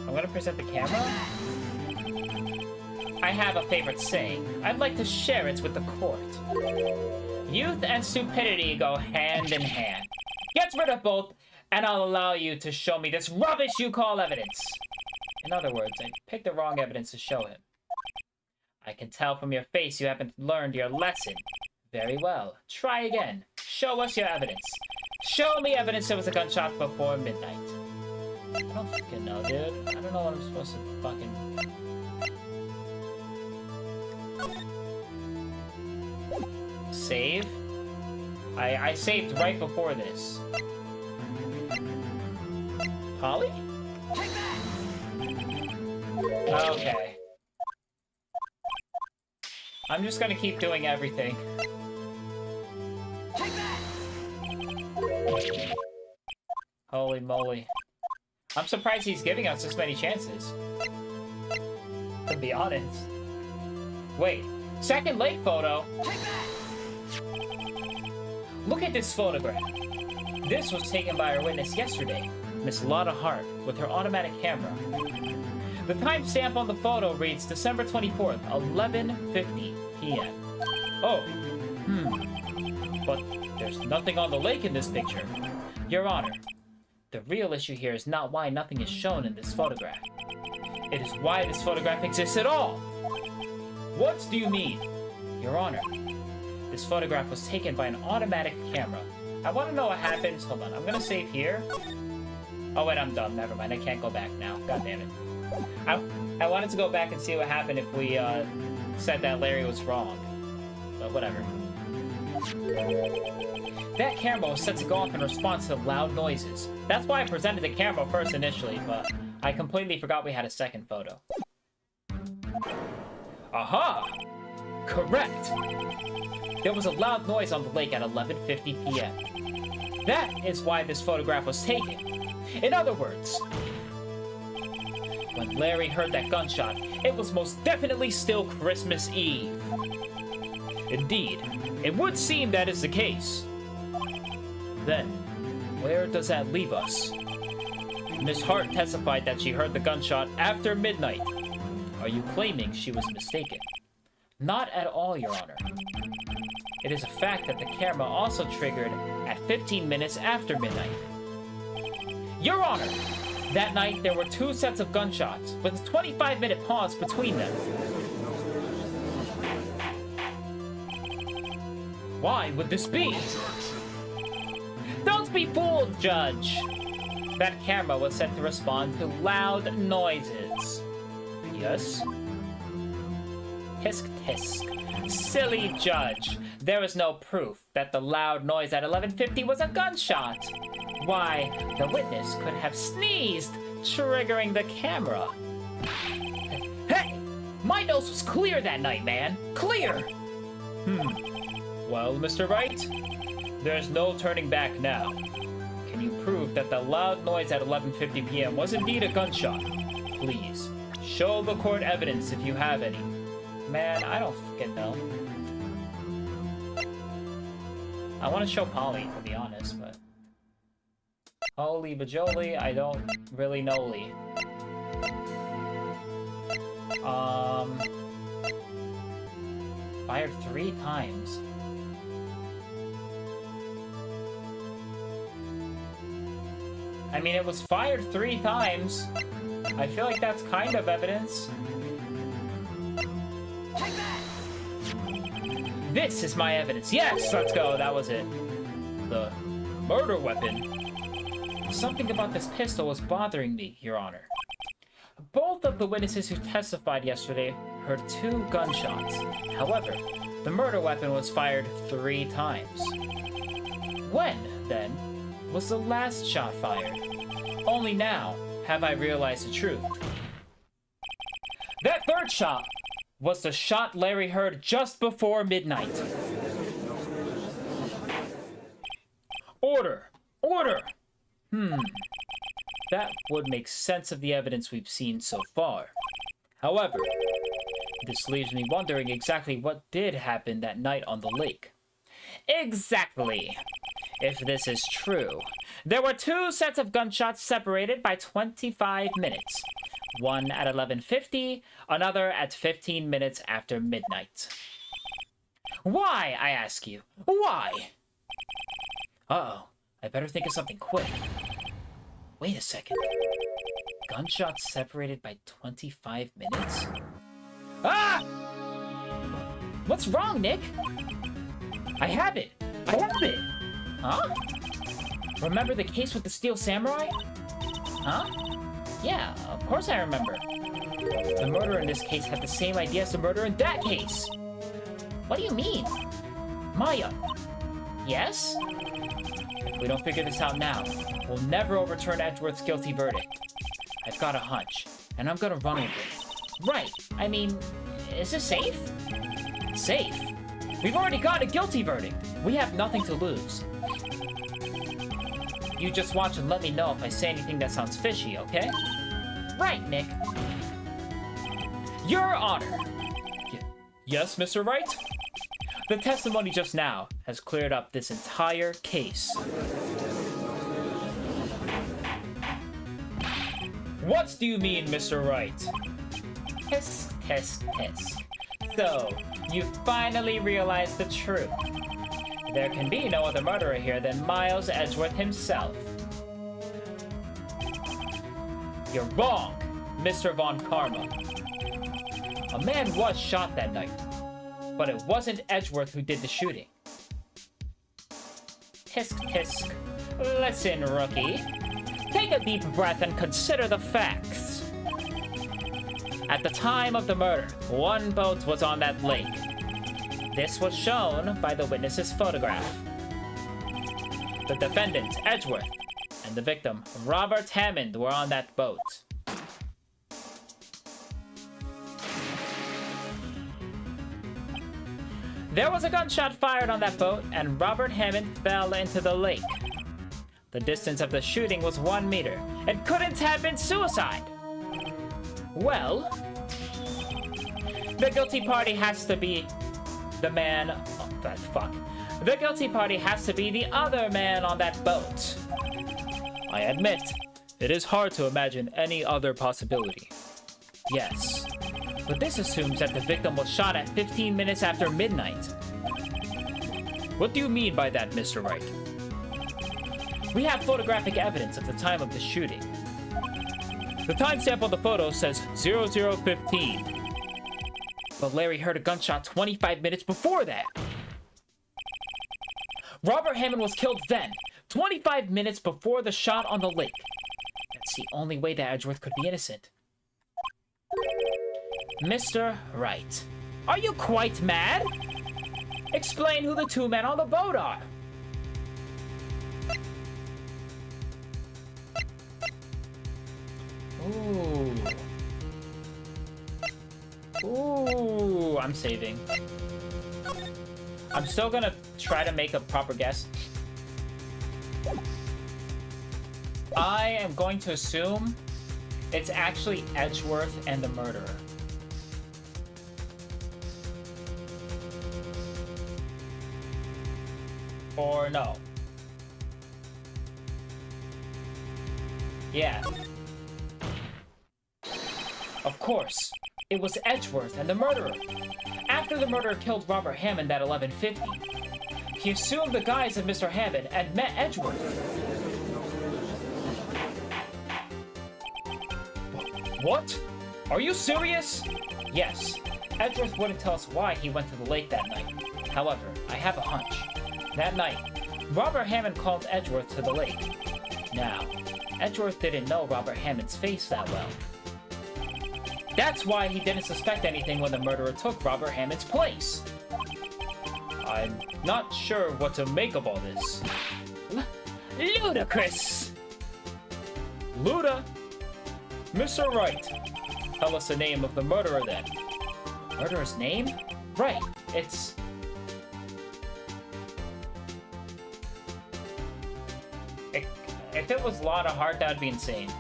I'm gonna present the camera. I have a favorite saying. I'd like to share it with the court. Youth and stupidity go hand in hand. Get rid of both, and I'll allow you to show me this rubbish you call evidence. In other words, I picked the wrong evidence to show him. I can tell from your face you haven't learned your lesson. Very well. Try again. Show us your evidence. Show me evidence there was a gunshot before midnight. I don't fucking know, dude. I don't know what I'm supposed to fucking... Save? I saved right before this. Polly? Okay. I'm just gonna keep doing everything. Holy moly. I'm surprised he's giving us this many chances. To be honest. Wait, second lake photo? Look at this photograph. This was taken by our witness yesterday, Miss Lotta Hart, with her automatic camera. The timestamp on the photo reads December 24th, 11:50 p.m. Oh, but there's nothing on the lake in this picture. Your Honor, the real issue here is not why nothing is shown in this photograph. It is why this photograph exists at all. What do you mean? Your Honor, this photograph was taken by an automatic camera. I want to know what happens. Hold on, I'm gonna save here. Oh wait, I'm dumb. Never mind, I can't go back now. God damn it. I wanted to go back and see what happened if we said that Larry was wrong. But whatever. That camera was set to go off in response to loud noises. That's why I presented the camera first initially, but I completely forgot we had a second photo. Aha! Correct! There was a loud noise on the lake at 11:50 p.m. That is why this photograph was taken. In other words, When Larry heard that gunshot, it was most definitely still Christmas Eve. Indeed, it would seem that is the case. Then, where does that leave us? Miss Hart testified that she heard the gunshot after midnight. Are you claiming she was mistaken? Not at all, Your Honor. It is a fact that the camera also triggered at 15 minutes after midnight. Your Honor, that night there were 2 sets of gunshots, with a 25-minute pause between them. Why would this be? Don't be fooled, Judge! That camera was set to respond to loud noises. Yes? Tisk tisk. Silly Judge. There is no proof that the loud noise at 11:50 was a gunshot. Why, the witness could have sneezed, triggering the camera. Hey! My nose was clear that night, man! Clear! Well, Mr. Wright, there's no turning back now. Can you prove that the loud noise at 11:50 p.m. was indeed a gunshot? Please, show the court evidence if you have any. Man, I don't fucking know. I want to show Polly, to be honest, but... Holy bajoli, I don't really know Lee. Fired 3 times. I mean, it was fired 3 times. I feel like that's kind of evidence. Take that! This is my evidence. Yes, let's go. That was it. The murder weapon. Something about this pistol was bothering me, Your Honor. Both of the witnesses who testified yesterday heard 2 gunshots. However, the murder weapon was fired 3 times. When, then, was the last shot fired? Only now have I realized the truth. That 3rd shot was the shot Larry heard just before midnight. Order! Order! That would make sense of the evidence we've seen so far. However, this leaves me wondering exactly what did happen that night on the lake. Exactly! If this is true, there were 2 sets of gunshots separated by 25 minutes. One at 11:50, another at 15 minutes after midnight. Why, I ask you? Why? Uh-oh, I better think of something quick. Wait a second. Gunshots separated by 25 minutes? Ah! What's wrong, Nick? I have it! I have it! Huh? Remember the case with the Steel Samurai? Huh? Yeah, of course I remember. The murderer in this case had the same idea as the murderer in that case! What do you mean? Maya! Yes? If we don't figure this out now, we'll never overturn Edgeworth's guilty verdict. I've got a hunch, and I'm gonna run with it. Right, I mean, is this safe? Safe? We've already got a guilty verdict! We have nothing to lose. You just watch and let me know if I say anything that sounds fishy, okay? Right, Nick. Your Honor! Yes, Mr. Wright? The testimony just now has cleared up this entire case. What do you mean, Mr. Wright? Tisk, tisk, tisk. So, you finally realized the truth. There can be no other murderer here than Miles Edgeworth himself. You're wrong, Mr. Von Karma. A man was shot that night, but it wasn't Edgeworth who did the shooting. Tisk, tisk. Listen, rookie. Take a deep breath and consider the facts. At the time of the murder, 1 boat was on that lake. This was shown by the witness's photograph. The defendant, Edgeworth, and the victim, Robert Hammond, were on that boat. There was a gunshot fired on that boat, and Robert Hammond fell into the lake. The distance of the shooting was 1 meter. It couldn't have been suicide. Well, the guilty party has to be the man... Oh, that fuck. The guilty party has to be the other man on that boat. I admit, it is hard to imagine any other possibility. Yes, but this assumes that the victim was shot at 15 minutes after midnight. What do you mean by that, Mr. Wright? We have photographic evidence of the time of the shooting. The timestamp on the photo says 00:15. But Larry heard a gunshot 25 minutes before that. Robert Hammond was killed then, 25 minutes before the shot on the lake. That's the only way that Edgeworth could be innocent. Mr. Wright, are you quite mad? Explain who the two men on the boat are. Ooh. Ooh, I'm saving. I'm still gonna try to make a proper guess. I am going to assume it's actually Edgeworth and the murderer. Or no. Yeah. Of course. It was Edgeworth and the murderer. After the murderer killed Robert Hammond at 11:50, he assumed the guise of Mr. Hammond and met Edgeworth. What? Are you serious? Yes. Edgeworth wouldn't tell us why he went to the lake that night. However, I have a hunch. That night, Robert Hammond called Edgeworth to the lake. Now, Edgeworth didn't know Robert Hammond's face that well. That's why he didn't suspect anything when the murderer took Robert Hammond's place. I'm not sure what to make of all this. Ludicrous! Luda? Mr. Wright, tell us the name of the murderer then. Murderer's name? Right, it's... If it was Lotta Hart, that would be insane.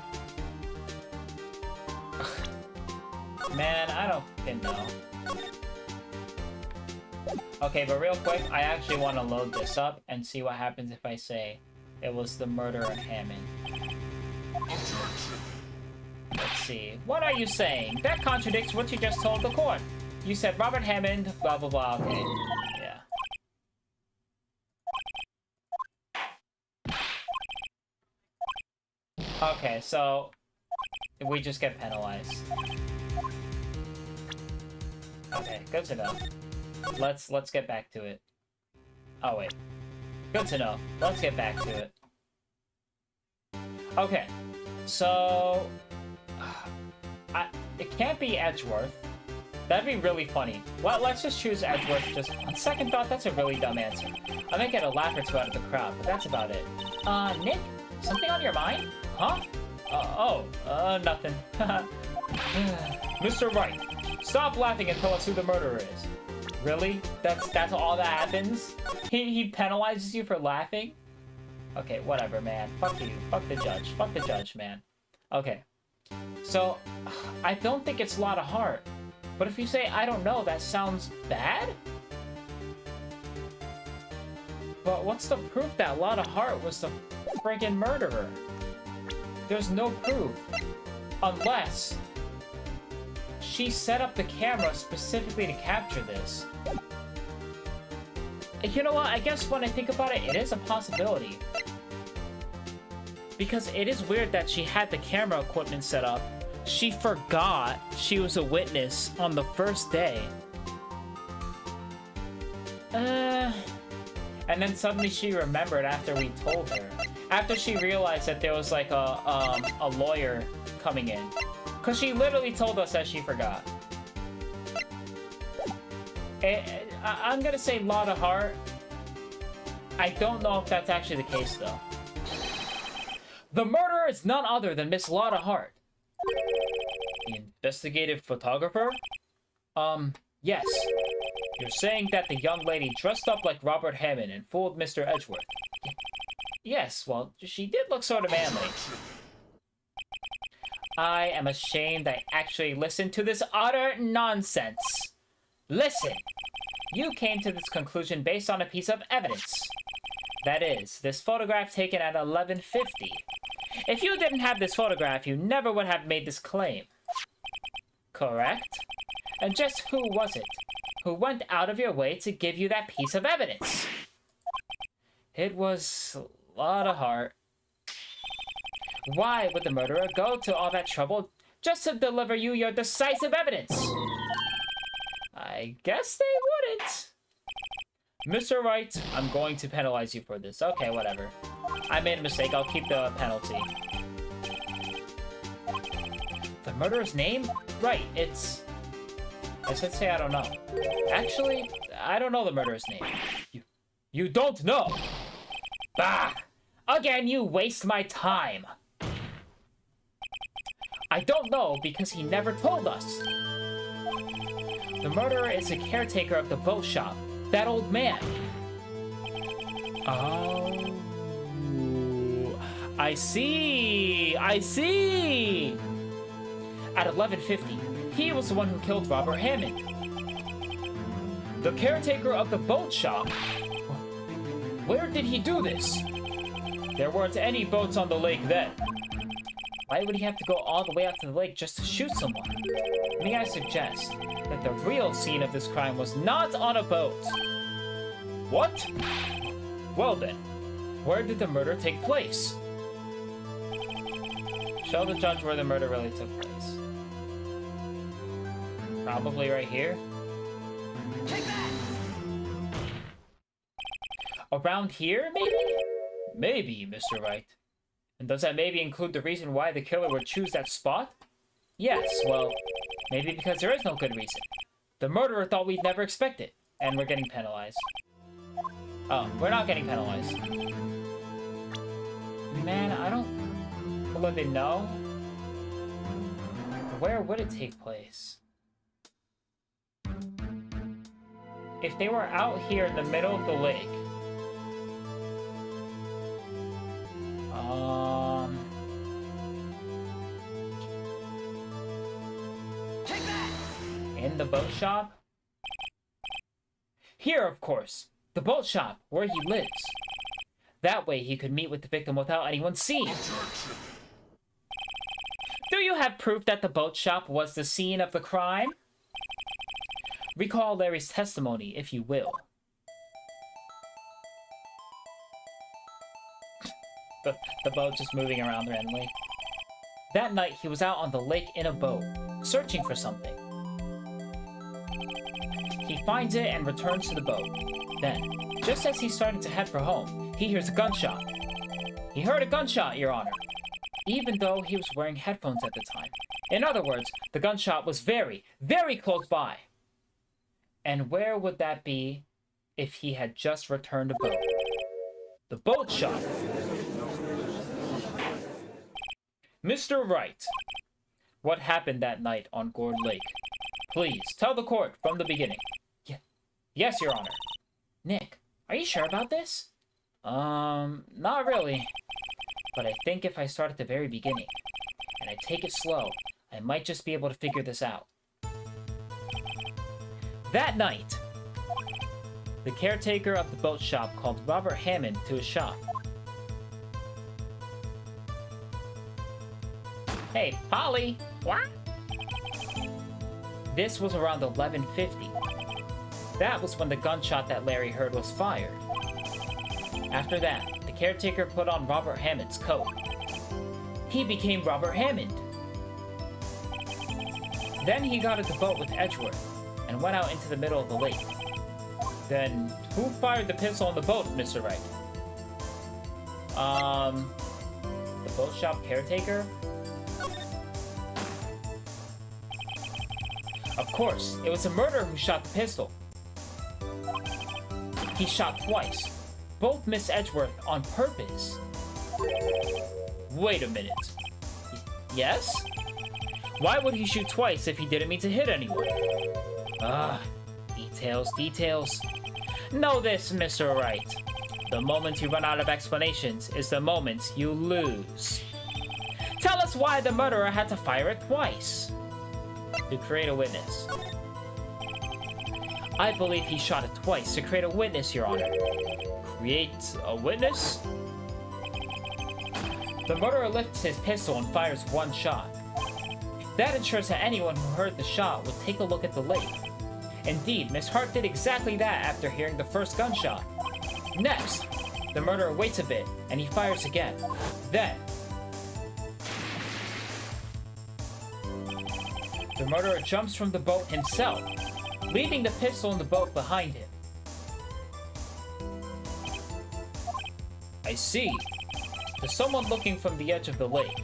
Man, I don't fucking know. Okay, but real quick, I actually want to load this up and see what happens if I say it was the murderer Hammond. Let's see. What are you saying? That contradicts what you just told the court. You said Robert Hammond, blah blah blah. Okay. Yeah. Okay, so we just get penalized. Okay, good to know. Let's get back to it. Oh wait. Good to know. Let's get back to it. Okay. So it can't be Edgeworth. That'd be really funny. Well, let's just choose Edgeworth. Just on second thought, that's a really dumb answer. I might get a laugh or two out of the crowd, but that's about it. Nick? Something on your mind? Huh? Nothing. Mr. Wright, stop laughing and tell us who the murderer is. Really? That's all that happens? He penalizes you for laughing? Okay, whatever, man. Fuck you. Fuck the judge. Fuck the judge, man. Okay. So, I don't think it's Lotta Hart. But if you say, I don't know, that sounds bad? But what's the proof that Lotta Hart was the friggin' murderer? There's no proof. Unless she set up the camera specifically to capture this. You know what? I guess when I think about it, it is a possibility. Because it is weird that she had the camera equipment set up. She forgot she was a witness on the first day. And then suddenly she remembered after we told her. After she realized that there was like a lawyer coming in. Because she literally told us that she forgot. I'm gonna say Lotta Hart. I don't know if that's actually the case though. The murderer is none other than Miss Lotta Hart. The investigative photographer? Yes. You're saying that the young lady dressed up like Robert Hammond and fooled Mr. Edgeworth? Yes, well, she did look sort of manly. I am ashamed I actually listened to this utter nonsense. Listen, you came to this conclusion based on a piece of evidence. That is, this photograph taken at 11:50. If you didn't have this photograph, you never would have made this claim. Correct? And just who was it who went out of your way to give you that piece of evidence? It was a lot of heart. Why would the murderer go to all that trouble just to deliver you your decisive evidence? I guess they wouldn't. Mr. Wright, I'm going to penalize you for this. Okay, whatever. I made a mistake. I'll keep the penalty. The murderer's name? Right, it's... I should say I don't know. Actually, I don't know the murderer's name. You don't know? Bah! Again, you waste my time. I don't know because he never told us. The murderer is the caretaker of the boat shop. That old man. Oh. I see. I see. At 11:50, he was the one who killed Robert Hammond. The caretaker of the boat shop. Where did he do this? There weren't any boats on the lake then. Why would he have to go all the way out to the lake just to shoot someone? May I suggest that the real scene of this crime was not on a boat? What? Well then, where did the murder take place? Show the judge where the murder really took place. Probably right here. Take that! Around here, maybe? Maybe, Mr. Wright. And does that maybe include the reason why the killer would choose that spot? Yes, well, maybe because there is no good reason. The murderer thought we'd never expect it, and we're getting penalized. Oh, we're not getting penalized. Man, I don't really know. Where would it take place? If they were out here in the middle of the lake... Take that! In the boat shop? Here, of course. The boat shop, where he lives. That way he could meet with the victim without anyone seeing. Do you have proof that the boat shop was the scene of the crime? Recall Larry's testimony, if you will. The boat just moving around randomly. That night, he was out on the lake in a boat, searching for something. He finds it and returns to the boat. Then, just as he's starting to head for home, he hears a gunshot. He heard a gunshot, Your Honor, even though he was wearing headphones at the time. In other words, the gunshot was very, very close by. And where would that be if he had just returned a boat? The boat shop. Mr. Wright, what happened that night on Gourd Lake? Please, tell the court from the beginning. Yes, Your Honor. Nick, are you sure about this? Not really. But I think if I start at the very beginning, and I take it slow, I might just be able to figure this out. That night, the caretaker of the boat shop called Robert Hammond to his shop. Hey, Polly! What? This was around 11:50. That was when the gunshot that Larry heard was fired. After that, the caretaker put on Robert Hammond's coat. He became Robert Hammond. Then he got into the boat with Edgeworth and went out into the middle of the lake. Then, who fired the pistol on the boat, Mr. Wright? The boat shop caretaker? Of course, it was the murderer who shot the pistol. He shot twice. Both missed Edgeworth on purpose. Wait a minute. Yes? Why would he shoot twice if he didn't mean to hit anyone? Details, details. Know this, Mr. Wright. The moment you run out of explanations is the moment you lose. Tell us why the murderer had to fire it twice. To create a witness. I believe he shot it twice to create a witness, Your Honor. Create a witness? The murderer lifts his pistol and fires one shot. That ensures that anyone who heard the shot would take a look at the lake. Indeed, Miss Hart did exactly that after hearing the first gunshot. Next, the murderer waits a bit, and he fires again. Then, the murderer jumps from the boat himself, leaving the pistol in the boat behind him. I see. To someone looking from the edge of the lake,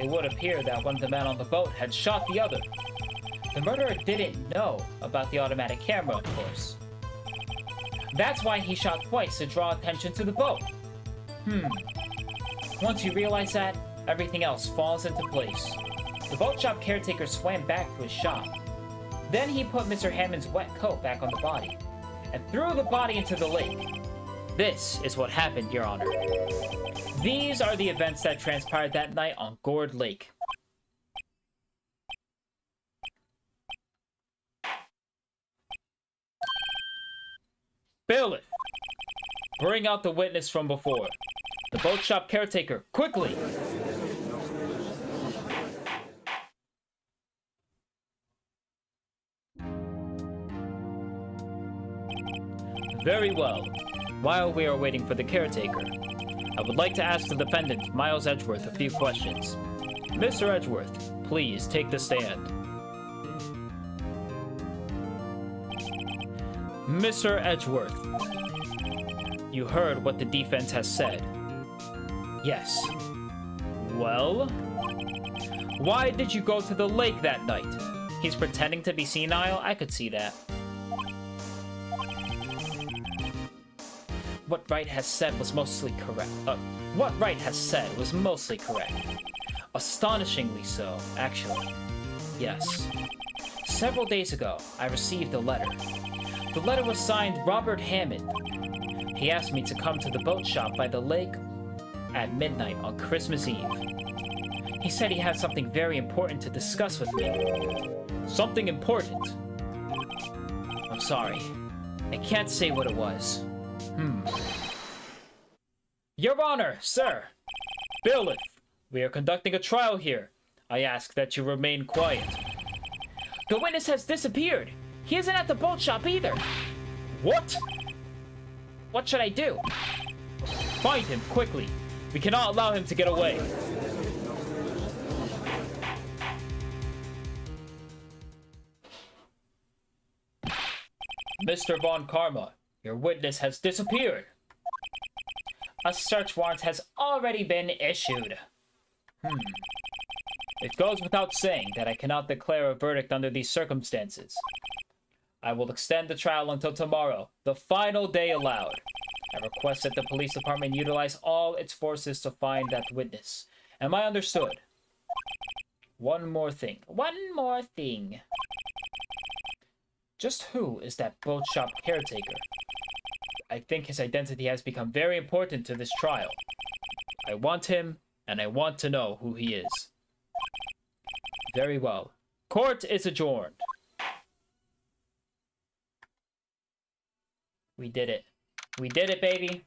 it would appear that one of the men on the boat had shot the other. The murderer didn't know about the automatic camera, of course. That's why he shot twice to draw attention to the boat. Once you realize that, everything else falls into place. The boat shop caretaker swam back to his shop. Then he put Mr. Hammond's wet coat back on the body, and threw the body into the lake. This is what happened, Your Honor. These are the events that transpired that night on Gourd Lake. Bailiff, bring out the witness from before. The boat shop caretaker, quickly! Very well. While we are waiting for the caretaker, I would like to ask the defendant, Miles Edgeworth, a few questions. Mr. Edgeworth, please take the stand. Mr. Edgeworth, you heard what the defense has said. Yes. Well? Why did you go to the lake that night? He's pretending to be senile? I could see that. What Wright has said was mostly correct. Astonishingly so, actually. Yes. Several days ago, I received a letter. The letter was signed Robert Hammond. He asked me to come to the boat shop by the lake at midnight on Christmas Eve. He said he had something very important to discuss with me. Something important? I'm sorry. I can't say what it was. Your Honor, sir! Bailiff, we are conducting a trial here. I ask that you remain quiet. The witness has disappeared. He isn't at the boat shop either. What? What should I do? Find him, quickly. We cannot allow him to get away. Mr. Von Karma, your witness has disappeared. A search warrant has already been issued. It goes without saying that I cannot declare a verdict under these circumstances. I will extend the trial until tomorrow, the final day allowed. I request that the police department utilize all its forces to find that witness. Am I understood? One more thing. Just who is that boat shop caretaker? I think his identity has become very important to this trial. I want him, and I want to know who he is. Very well. Court is adjourned. We did it. We did it, baby.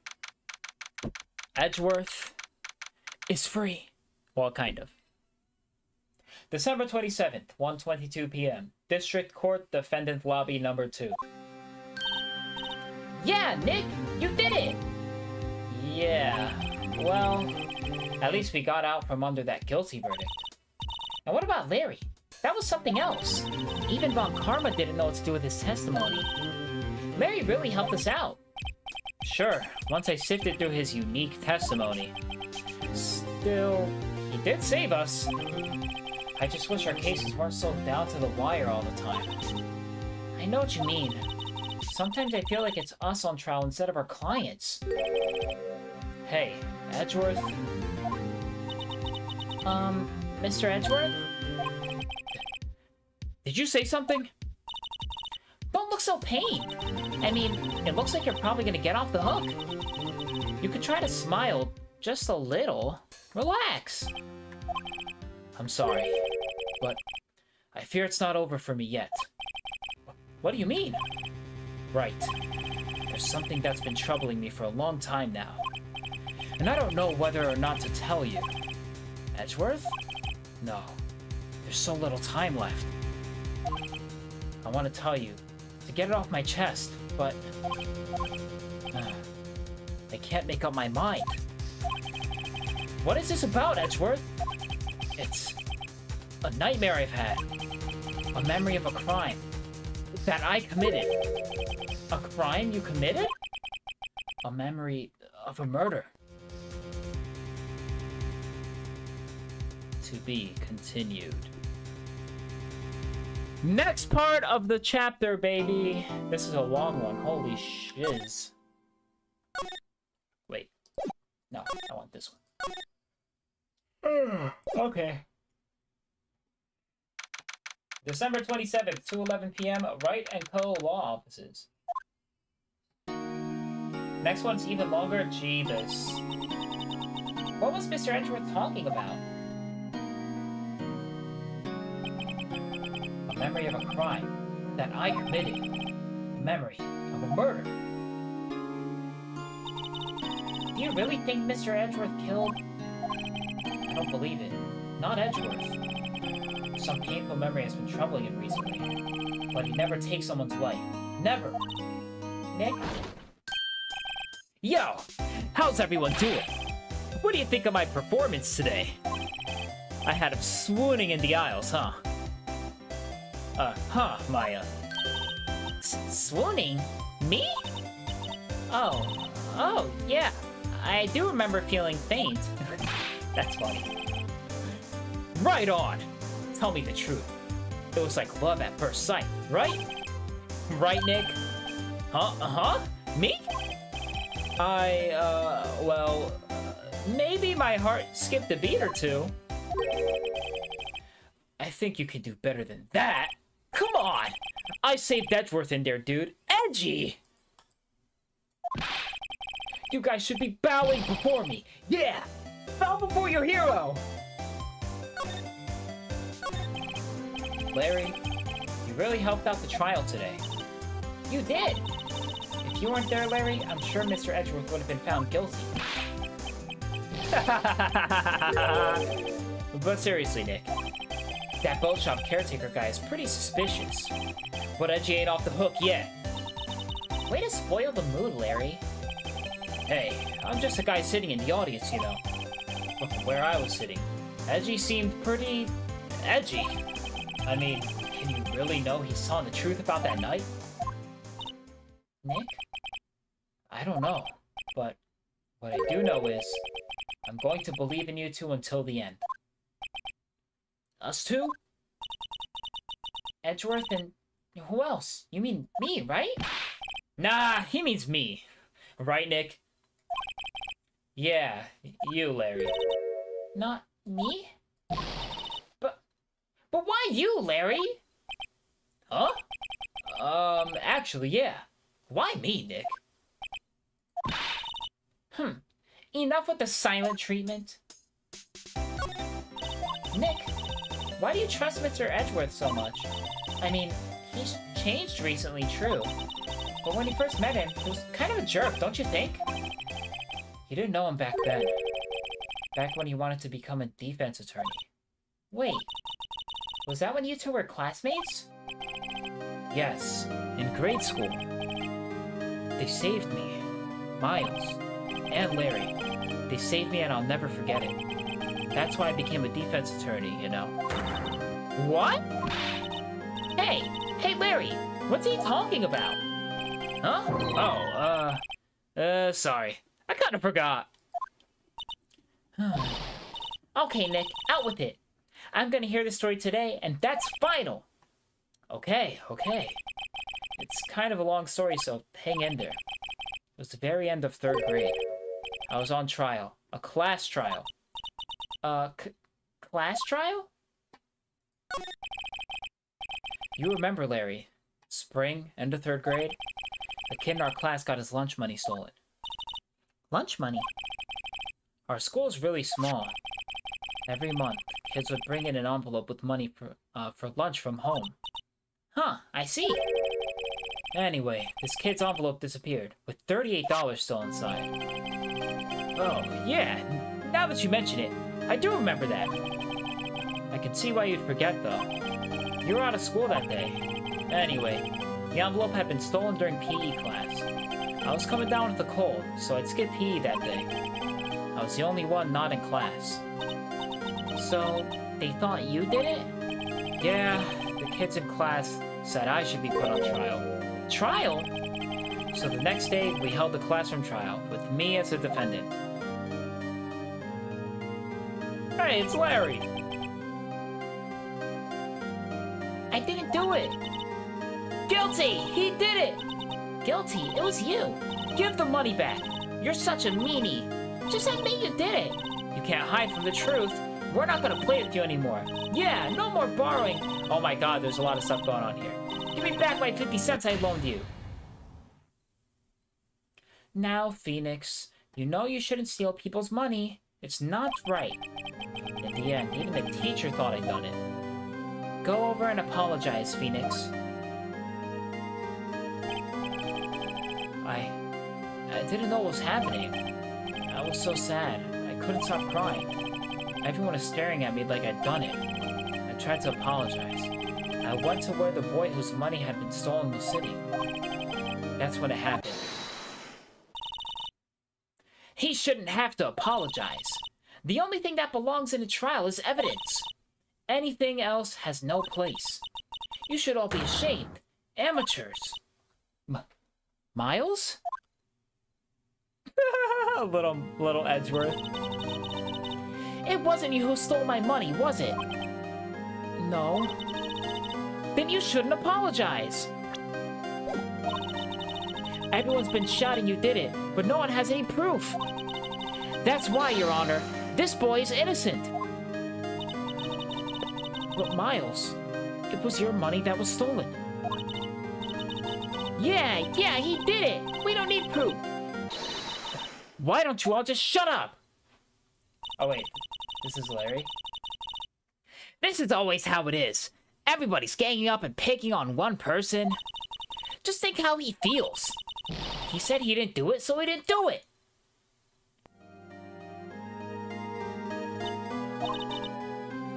Edgeworth is free. Well, kind of. December 27th, 1:22 p.m. District Court, Defendant Lobby number 2. Yeah, Nick, you did it! Yeah, well, at least we got out from under that guilty verdict. And what about Larry? That was something else. Even Von Karma didn't know what to do with his testimony. Larry really helped us out. Sure, once I sifted through his unique testimony. Still, he did save us. I just wish our cases weren't so down to the wire all the time. I know what you mean. Sometimes I feel like it's us on trial instead of our clients. Hey, Edgeworth? Mr. Edgeworth? Did you say something? Don't look so pained. I mean, it looks like you're probably gonna get off the hook. You could try to smile just a little. Relax. I'm sorry, but I fear it's not over for me yet. What do you mean? Right. There's something that's been troubling me for a long time now. And I don't know whether or not to tell you. Edgeworth? No. There's so little time left. I want to tell you, to get it off my chest, but... I can't make up my mind. What is this about, Edgeworth? It's a nightmare I've had. A memory of a crime that I committed. A crime you committed? A memory of a murder. To be continued. Next part of the chapter, baby. This is a long one. Holy shiz. Wait. No, I want this one. Okay. December 27th, 2:11 p.m. Wright and Co. Law Offices. Next one's even longer. Jeebus. What was Mr. Edgeworth talking about? A memory of a crime that I committed. A memory of a murder. Do you really think Mr. Edgeworth killed? I don't believe it. Not Edgeworth. Some painful memory has been troubling him recently. But he never takes someone's life. Never! Nick? Yo! How's everyone doing? What do you think of my performance today? I had him swooning in the aisles, huh? Maya. Swooning? Me? Oh, yeah. I do remember feeling faint. That's funny. Right on! Tell me the truth. It was like love at first sight, right? Right, Nick? Me? Maybe my heart skipped a beat or two. I think you can do better than that. Come on! I saved Edgeworth in there, dude. Edgy! You guys should be bowing before me. Yeah! Bow before your hero! Larry, you really helped out the trial today. You did! If you weren't there, Larry, I'm sure Mr. Edgeworth would have been found guilty. But seriously, Nick, that boat shop caretaker guy is pretty suspicious. But Edgy ain't off the hook yet. Way to spoil the mood, Larry. Hey, I'm just a guy sitting in the audience, you know. But from where I was sitting, Edgy seemed pretty... edgy. I mean, can you really know he's telling the truth about that night? Nick? I don't know, but what I do know is I'm going to believe in you two until the end. Us two? Edgeworth and... who else? You mean me, right? Nah, he means me. Right, Nick? Yeah, you, Larry. Not me? But why you, Larry? Huh? Actually, yeah. Why me, Nick? Enough with the silent treatment. Nick, why do you trust Mr. Edgeworth so much? I mean, he's changed recently, true. But when you first met him, he was kind of a jerk, don't you think? You didn't know him back then. Back when he wanted to become a defense attorney. Wait, was that when you two were classmates? Yes, in grade school. They saved me. Miles. And Larry. They saved me and I'll never forget it. That's why I became a defense attorney, you know. What? Hey, Larry, what's he talking about? Huh? Oh, sorry. I kinda forgot. Okay, Nick, out with it. I'm gonna hear the story today, and that's final! Okay. It's kind of a long story, so hang in there. It was the very end of 3rd grade. I was on trial. A class trial. Class trial? You remember, Larry. Spring, end of 3rd grade. A kid in our class got his lunch money stolen. Lunch money? Our school is really small. Every month, kids would bring in an envelope with money for lunch from home. Huh, I see. Anyway, this kid's envelope disappeared, with $38 still inside. Oh, yeah, now that you mention it, I do remember that. I can see why you'd forget, though. You were out of school that day. Anyway, the envelope had been stolen during PE class. I was coming down with a cold, so I'd skip PE that day. I was the only one not in class. So, they thought you did it? Yeah, the kids in class said I should be put on trial. Trial? So the next day, we held the classroom trial, with me as the defendant. Hey, it's Larry! I didn't do it! Guilty! He did it! Guilty? It was you! Give the money back! You're such a meanie! Just admit you did it! You can't hide from the truth! We're not gonna play with you anymore! Yeah, no more borrowing! Oh my god, there's a lot of stuff going on here. Give me back my 50 cents I loaned you! Now, Phoenix, you know you shouldn't steal people's money. It's not right. In the end, even the teacher thought I'd done it. Go over and apologize, Phoenix. I didn't know what was happening. I was so sad. I couldn't stop crying. Everyone was staring at me like I'd done it. I tried to apologize. I went to where the boy whose money had been stolen was sitting. That's when it happened. He shouldn't have to apologize. The only thing that belongs in a trial is evidence. Anything else has no place. You should all be ashamed. Amateurs. Miles? little Edgeworth. It wasn't you who stole my money, was it? No. Then you shouldn't apologize. Everyone's been shouting you did it, but no one has any proof. That's why, Your Honor, this boy is innocent. But Miles, it was your money that was stolen. Yeah, he did it. We don't need proof. Why don't you all just shut up? Oh wait, this is Larry. This is always how it is. Everybody's ganging up and picking on one person. Just think how he feels. He said he didn't do it, so he didn't do it.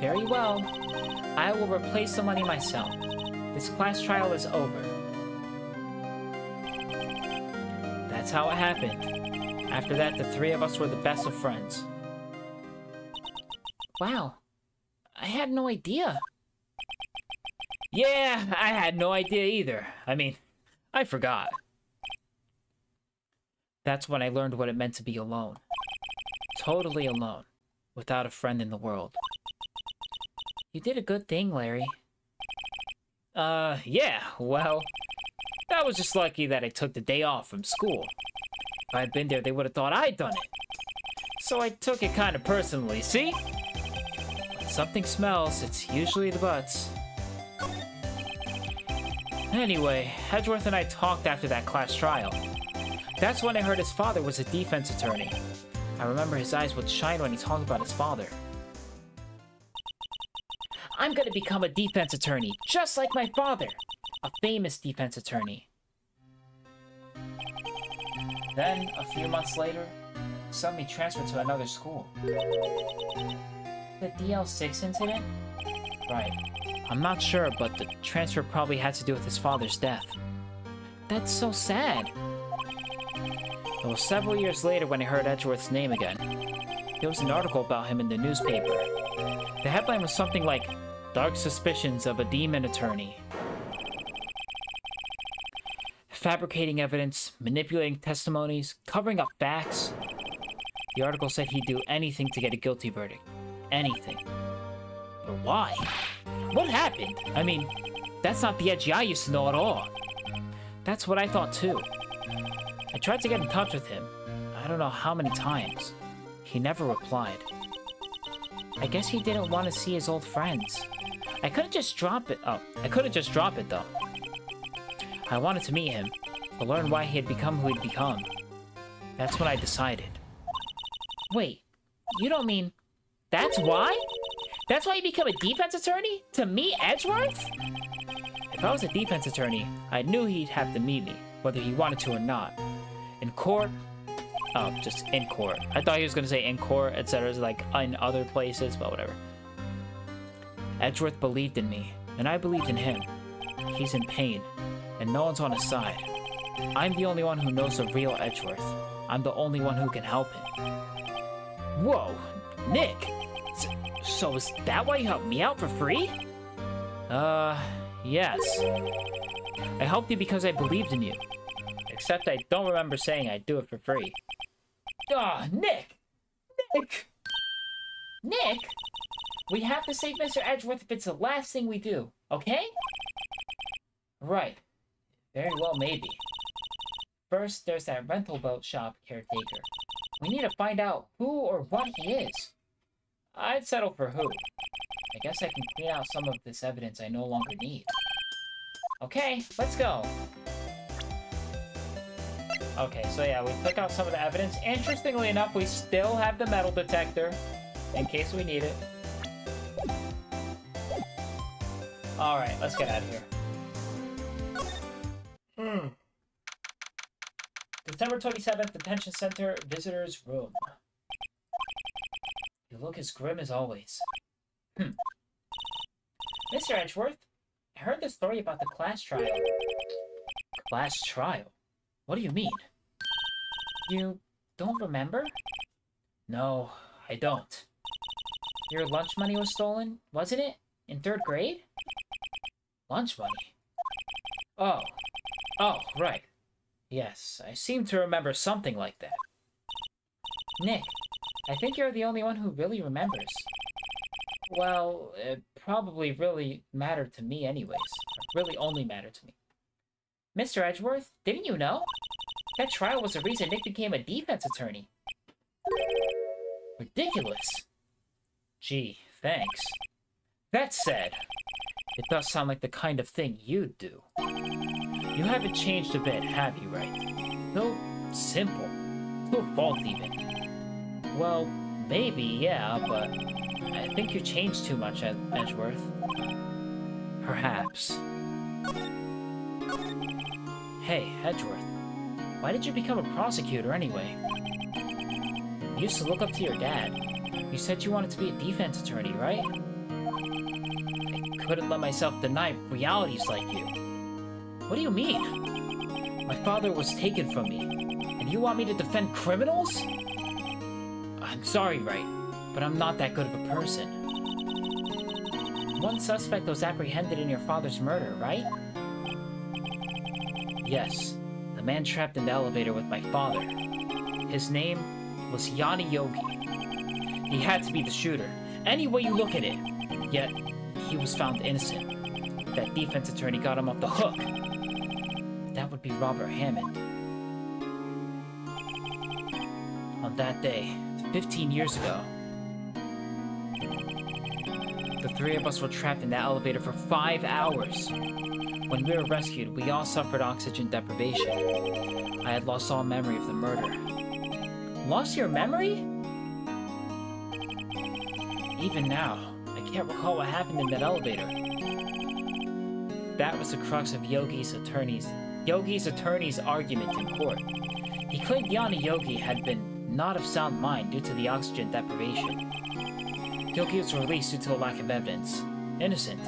Very well. I will replace the money myself. This class trial is over. That's how it happened. After that, the three of us were the best of friends. Wow. I had no idea. Yeah, I had no idea either. I mean, I forgot. That's when I learned what it meant to be alone. Totally alone. Without a friend in the world. You did a good thing, Larry. Yeah, well... I was just lucky that I took the day off from school. If I'd been there, they would have thought I'd done it. So I took it kind of personally, see? When something smells, it's usually the butts. Anyway, Edgeworth and I talked after that class trial. That's when I heard his father was a defense attorney. I remember his eyes would shine when he talked about his father. I'm gonna become a defense attorney, just like my father. A famous defense attorney. Then, a few months later, suddenly transferred to another school. The DL6 incident? Right. I'm not sure, but the transfer probably had to do with his father's death. That's so sad. It was several years later when I heard Edgeworth's name again. There was an article about him in the newspaper. The headline was something like, "Dark Suspicions of a Demon Attorney." Fabricating evidence, manipulating testimonies, covering up facts. The article said he'd do anything to get a guilty verdict. Anything. But why? What happened? I mean, that's not the Edgy I used to know at all. That's what I thought too. I tried to get in touch with him. I don't know how many times. He never replied. I guess he didn't want to see his old friends. I couldn't just drop it. Oh, I couldn't just drop it though. I wanted to meet him, to learn why he had become who he'd become. That's when I decided. Wait, you don't mean That's why? That's why you become a defense attorney? To meet Edgeworth? If I was a defense attorney, I knew he'd have to meet me, whether he wanted to or not. In court? Oh, just in court. I thought he was gonna say in court, etc. like in other places, but whatever. Edgeworth believed in me, and I believed in him. He's in pain, and no one's on his side. I'm the only one who knows the real Edgeworth. I'm the only one who can help him. Whoa, Nick! So is that why you helped me out for free? Yes. I helped you because I believed in you. Except I don't remember saying I'd do it for free. Ah, Nick! Nick! Nick! We have to save Mr. Edgeworth if it's the last thing we do, okay? Right. Very well, maybe. First, there's that rental boat shop caretaker. We need to find out who or what he is. I'd settle for who. I guess I can clean out some of this evidence I no longer need. Okay, let's go. Okay, so yeah, we took out some of the evidence. Interestingly enough, we still have the metal detector in case we need it. Alright, let's get out of here. December 27th, Detention Center, Visitor's Room. You look as grim as always. Mr. Edgeworth, I heard the story about the class trial. Class trial? What do you mean? You don't remember? No, I don't. Your lunch money was stolen, wasn't it? In 3rd grade? Lunch money? Oh, right. Yes, I seem to remember something like that. Nick, I think you're the only one who really remembers. Well, it probably really mattered to me anyways. It really only mattered to me. Mr. Edgeworth, didn't you know? That trial was the reason Nick became a defense attorney. Ridiculous. Gee, thanks. That said, it does sound like the kind of thing you'd do. You haven't changed a bit, have you, Wright? So simple. To a fault, even. Well, maybe, yeah, but I think you changed too much, Edgeworth. Perhaps. Hey, Edgeworth. Why did you become a prosecutor, anyway? You used to look up to your dad. You said you wanted to be a defense attorney, right? I couldn't let myself deny realities like you. What do you mean? My father was taken from me, and you want me to defend criminals? I'm sorry, Wright, but I'm not that good of a person. One suspect was apprehended in your father's murder, right? Yes, the man trapped in the elevator with my father. His name was Yanni Yogi. He had to be the shooter, any way you look at it. Yet, he was found innocent. That defense attorney got him off the hook. That would be Robert Hammond. On that day, 15 years ago, the 3 of us were trapped in that elevator for 5 hours. When we were rescued, we all suffered oxygen deprivation. I had lost all memory of the murder. Lost your memory? Even now, I can't recall what happened in that elevator. That was the crux of Yogi's attorney's argument in court. He claimed Yanni Yogi had been not of sound mind due to the oxygen deprivation. Yogi was released due to a lack of evidence. Innocent.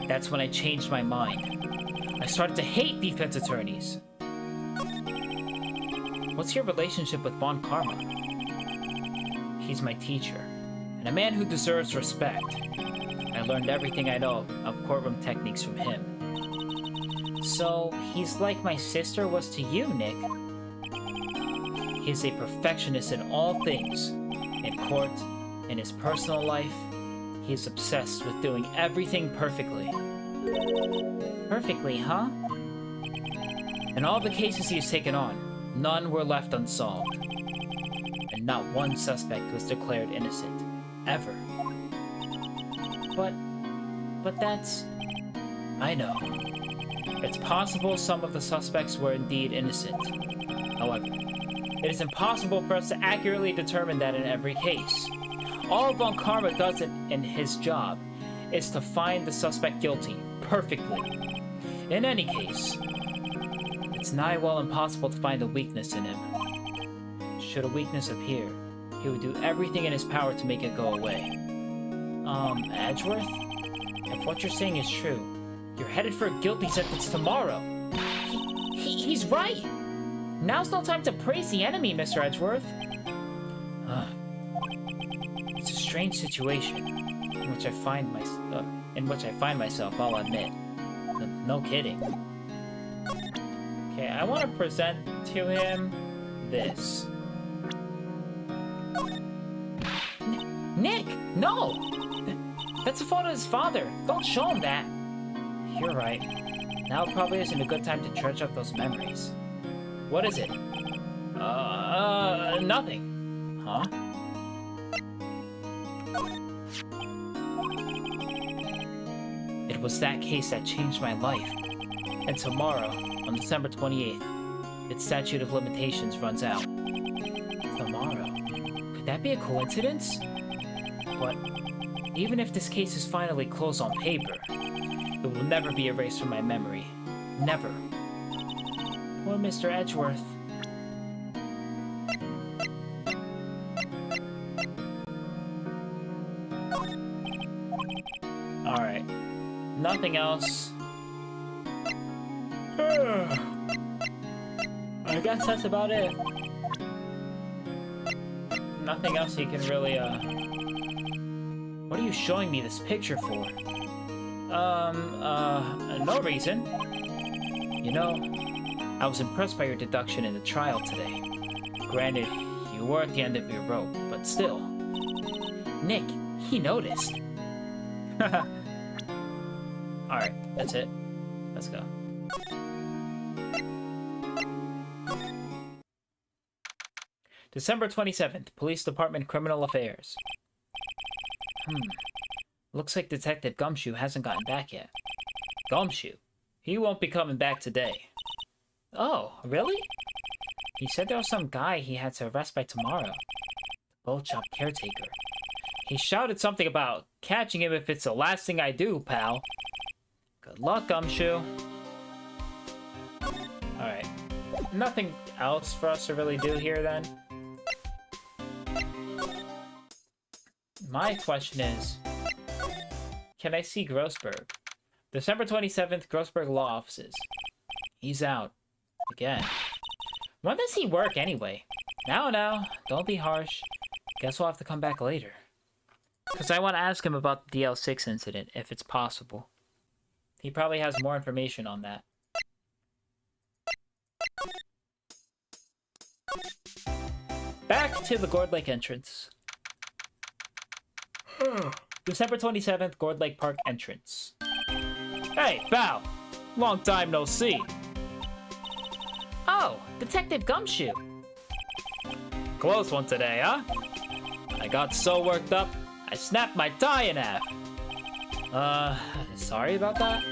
That's when I changed my mind. I started to hate defense attorneys. What's your relationship with Von Karma? He's my teacher, and a man who deserves respect. I learned everything I know of courtroom techniques from him. So, he's like my sister was to you, Nick. He is a perfectionist in all things. In court, in his personal life, he is obsessed with doing everything perfectly. Perfectly, huh? In all the cases he has taken on, none were left unsolved. And not one suspect was declared innocent. Ever. But that's... I know. It's possible some of the suspects were indeed innocent. However, It is impossible for us to accurately determine that in every case. All Von Karma does in his job is to find the suspect guilty, perfectly. In any case, it's nigh well impossible to find a weakness in him. Should a weakness appear, he would do everything in his power to make it go away. Edgeworth? If what you're saying is true, you're headed for a guilty sentence tomorrow. He's right! Now's no time to praise the enemy, Mr. Edgeworth. It's a strange situation in which I find myself, I'll admit. No kidding. Okay, I want to present to him this. Nick! No! That's a photo of his father. Don't show him that. You're right. Now probably isn't a good time to dredge up those memories. What is it? Nothing. Huh? It was that case that changed my life. And tomorrow, on December 28th, its statute of limitations runs out. Tomorrow? Could that be a coincidence? But even if this case is finally closed on paper, it will never be erased from my memory. Never. Poor Mr. Edgeworth. Alright. Nothing else. I guess that's about it. Nothing else he can really, What are you showing me this picture for? No reason. You know, I was impressed by your deduction in the trial today. Granted, you were at the end of your rope, but still. Nick, he noticed. Alright, that's it. Let's go. December 27th, Police Department Criminal Affairs. Looks like Detective Gumshoe hasn't gotten back yet. Gumshoe? He won't be coming back today. Oh, really? He said there was some guy he had to arrest by tomorrow. The boat shop caretaker. He shouted something about catching him if it's the last thing I do, pal. Good luck, Gumshoe. Alright. Nothing else for us to really do here, then? My question is, can I see Grossberg? December 27th, Grossberg Law Offices. He's out. Again. When does he work, anyway? Now, don't be harsh. Guess we'll have to come back later. Because I want to ask him about the DL6 incident, if it's possible. He probably has more information on that. Back to the Gourd Lake entrance. December 27th, Gourd Lake Park entrance. Hey, Bow! Long time no see. Oh, Detective Gumshoe. Close one today, huh? I got so worked up, I snapped my tie in half. Sorry about that?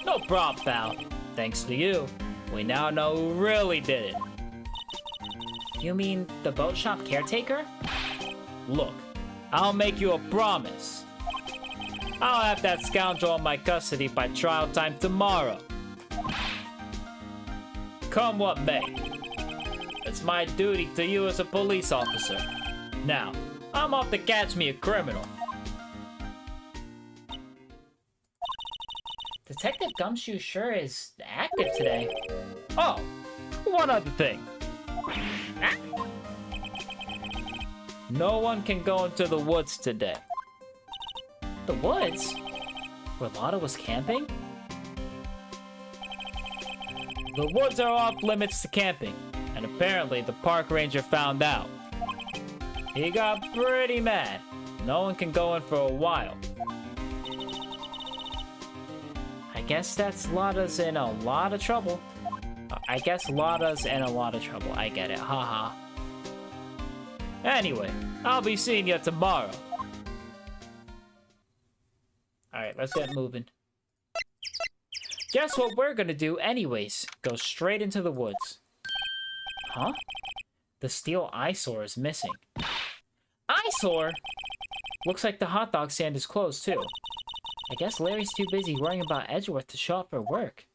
No problem, pal. Thanks to you, we now know who really did it. You mean the boat shop caretaker? Look, I'll make you a promise. I'll have that scoundrel in my custody by trial time tomorrow. Come what may. It's my duty to you as a police officer. Now, I'm off to catch me a criminal. Detective Gumshoe sure is active today. Oh, one other thing. No one can go into the woods today. The woods? Where Lotta was camping? The woods are off limits to camping, and apparently the park ranger found out. He got pretty mad. No one can go in for a while. I guess that's Lotta's in a lot of trouble. I get it, haha. Anyway, I'll be seeing you tomorrow. Alright, let's get moving. Guess what we're gonna do anyways? Go straight into the woods. Huh? The steel eyesore is missing. Eyesore? Looks like the hot dog stand is closed, too. I guess Larry's too busy worrying about Edgeworth to show up for work.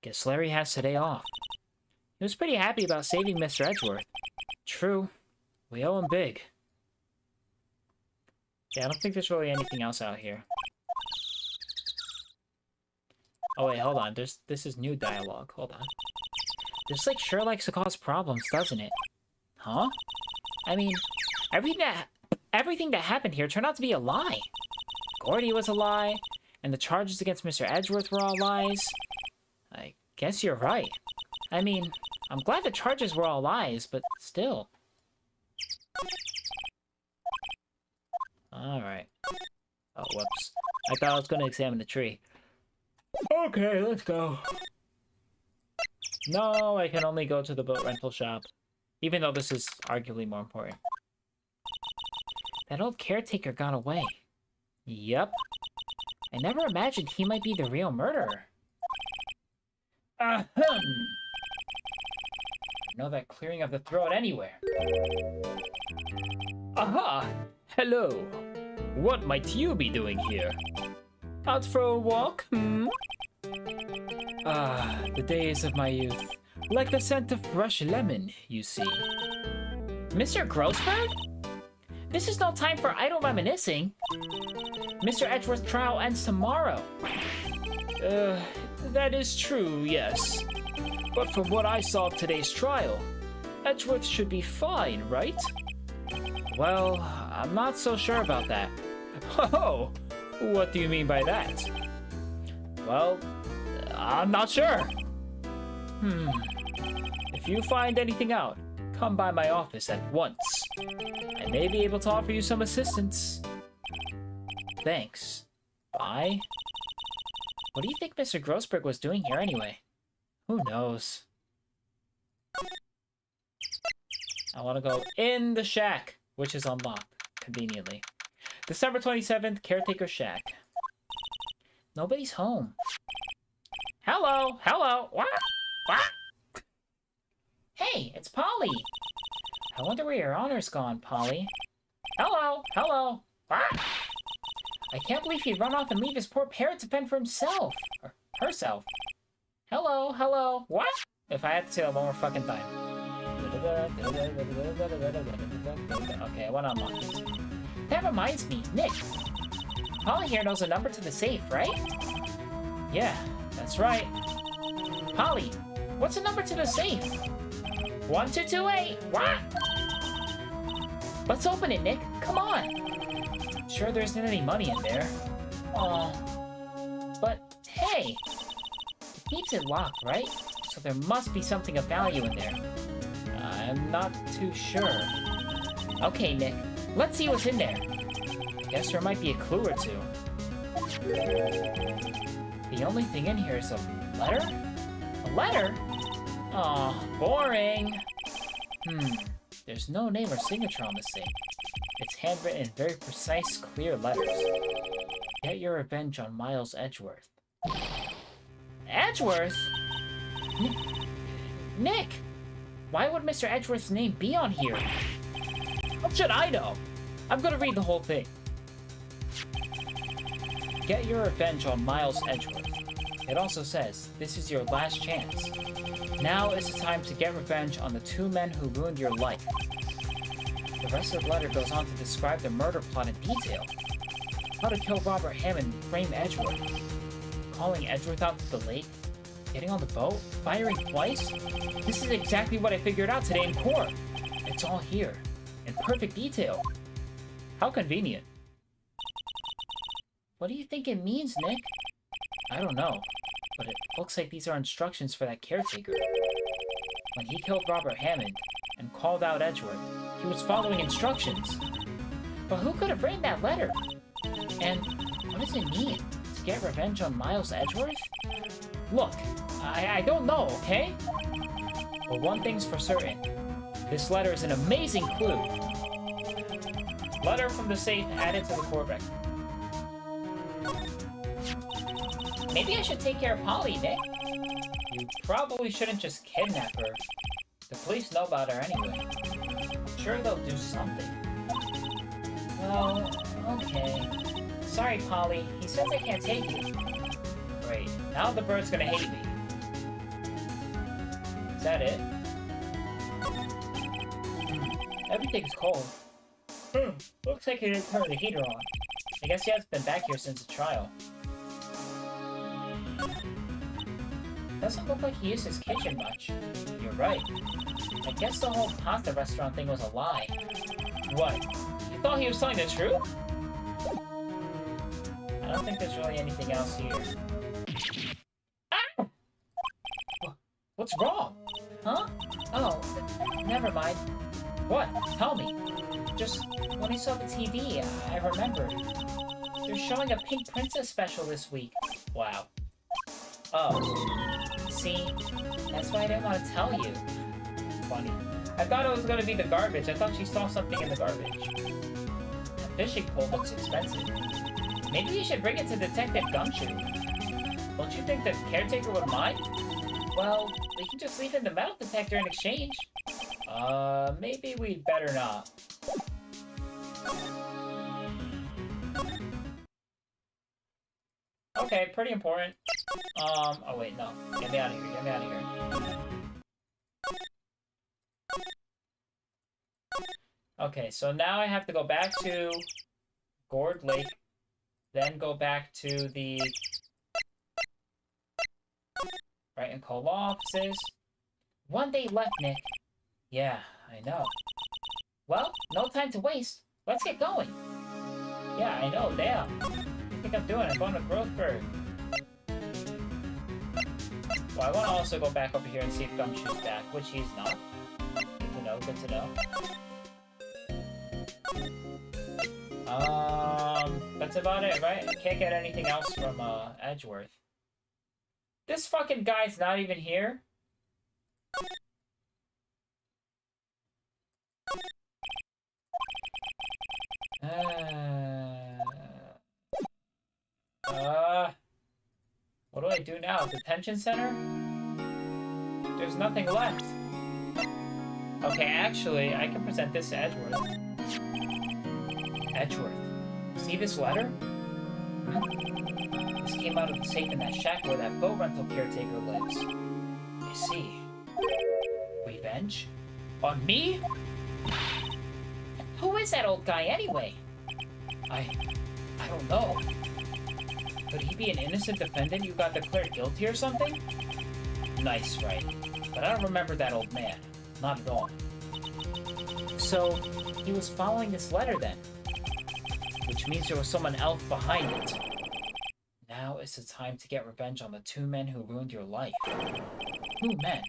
Guess Larry has today off. He was pretty happy about saving Mr. Edgeworth. True. We owe him big. Yeah, I don't think there's really anything else out here. Oh wait, hold on. This is new dialogue. Hold on. This lake sure likes to cause problems, doesn't it? Huh? I mean, everything that happened here turned out to be a lie. Gordy was a lie, and the charges against Mr. Edgeworth were all lies. I guess you're right. I mean, I'm glad the charges were all lies, but still. Alright. Oh, whoops. I thought I was going to examine the tree. Okay, let's go. No, I can only go to the boat rental shop. Even though this is arguably more important. That old caretaker got away. Yep. I never imagined he might be the real murderer. Ahem! I know that clearing of the throat anywhere. Aha! Hello. What might you be doing here? Out for a walk, Ah, the days of my youth. Like the scent of fresh lemon, you see. Mr. Grossberg? This is no time for idle reminiscing. Mr. Edgeworth's trial ends tomorrow. That is true, yes. But from what I saw of today's trial, Edgeworth should be fine, right? Well, I'm not so sure about that. Oh, what do you mean by that? Well, I'm not sure. If you find anything out, come by my office at once. I may be able to offer you some assistance. Thanks. Bye. What do you think Mr. Grossberg was doing here anyway? Who knows? I want to go in the shack, which is unlocked, conveniently. December 27th, Caretaker Shack. Nobody's home. Hello! Hello! What? What? Hey, it's Polly! I wonder where your honor's gone, Polly. Hello! Hello! What? I can't believe he'd run off and leave his poor parrot to fend for himself. Or herself. Hello! Hello! What? If I had to say that one more fucking time. Okay, I want to unlock this. That reminds me, Nick. Polly here knows a number to the safe, right? Yeah, that's right. Polly, what's the number to the safe? 1228. What? Let's open it, Nick. Come on. Sure there isn't any money in there. Aw. But, hey. It keeps it locked, right? So there must be something of value in there. I'm not too sure. Okay, Nick. Let's see what's in there. Guess there might be a clue or two. The only thing in here is a letter? A letter? Aw, boring. There's no name or signature on this thing. It's handwritten in very precise, clear letters. Get your revenge on Miles Edgeworth. Edgeworth? Nick! Why would Mr. Edgeworth's name be on here? How should I know? I'm gonna read the whole thing. Get your revenge on Miles Edgeworth. It also says, this is your last chance. Now is the time to get revenge on the two men who ruined your life. The rest of the letter goes on to describe the murder plot in detail. How to kill Robert Hammond and frame Edgeworth. Calling Edgeworth out to the lake. Getting on the boat. Firing twice. This is exactly what I figured out today in court. It's all here. In perfect detail. How convenient. What do you think it means, Nick? I don't know, but it looks like these are instructions for that caretaker. When he killed Robert Hammond and called out Edgeworth, he was following instructions. But who could have written that letter? And what does it mean? To get revenge on Miles Edgeworth? Look, I don't know, okay? But one thing's for certain. This letter is an amazing clue. Letter from the safe added to the court record. Maybe I should take care of Polly, Nick. You probably shouldn't just kidnap her. The police know about her anyway. I'm sure they'll do something. Well, okay. Sorry, Polly. He says I can't take you. Great. Now the bird's gonna hate me. Is that it? Everything's cold. Looks like he didn't turn the heater on. I guess he hasn't been back here since the trial. Doesn't look like he used his kitchen much. You're right. I guess the whole pasta restaurant thing was a lie. What? You thought he was telling the truth? I don't think there's really anything else here. Ah! What's wrong? Huh? Oh, never mind. What? Tell me. Just when I saw the TV, I remembered. They're showing a Pink Princess special this week. Wow. Oh. See? That's why I didn't want to tell you. Funny. I thought it was going to be the garbage. I thought she saw something in the garbage. The fishing pole looks expensive. Maybe you should bring it to Detective Gumshoe. Don't you think the caretaker would mind? Well, we can just leave in the metal detector in exchange. Maybe we'd better not. Okay, pretty important. Oh wait, no. Get me out of here, get me out of here. Okay, so now I have to go back to Gourd Lake, then go back to the Wright and Cole offices. 1 day left, Nick. Yeah, I know. Well, no time to waste. Let's get going. Yeah, I know, damn. What do you think I'm doing? I'm going to Grothburg. Well, I want to also go back over here and see if Gumshoe's back, which he's not. Good to know, good to know. That's about it, right? I can't get anything else from, Edgeworth. This fucking guy's not even here? What do I do now? Detention center? There's nothing left. Okay, actually, I can present this to Edgeworth. Edgeworth, see this letter? This came out of the safe in that shack where that boat rental caretaker lives. I see. Revenge? On me? Who is that old guy anyway? I don't know. Could he be an innocent defendant you got declared guilty or something? Nice, right? But I don't remember that old man. Not at all. So, he was following this letter then? Which means there was someone else behind it. Now is the time to get revenge on the 2 men who ruined your life. 2 men?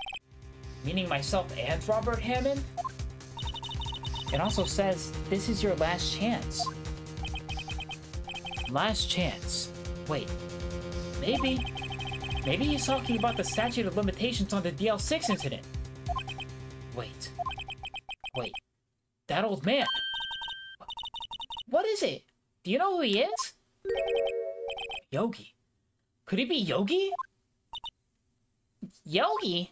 Meaning myself and Robert Hammond? It also says, this is your last chance. Last chance. Wait. Maybe he's talking about the statute of limitations on the DL6 incident. Wait. That old man. What is it? Do you know who he is? Yogi. Could he be Yogi? Yogi?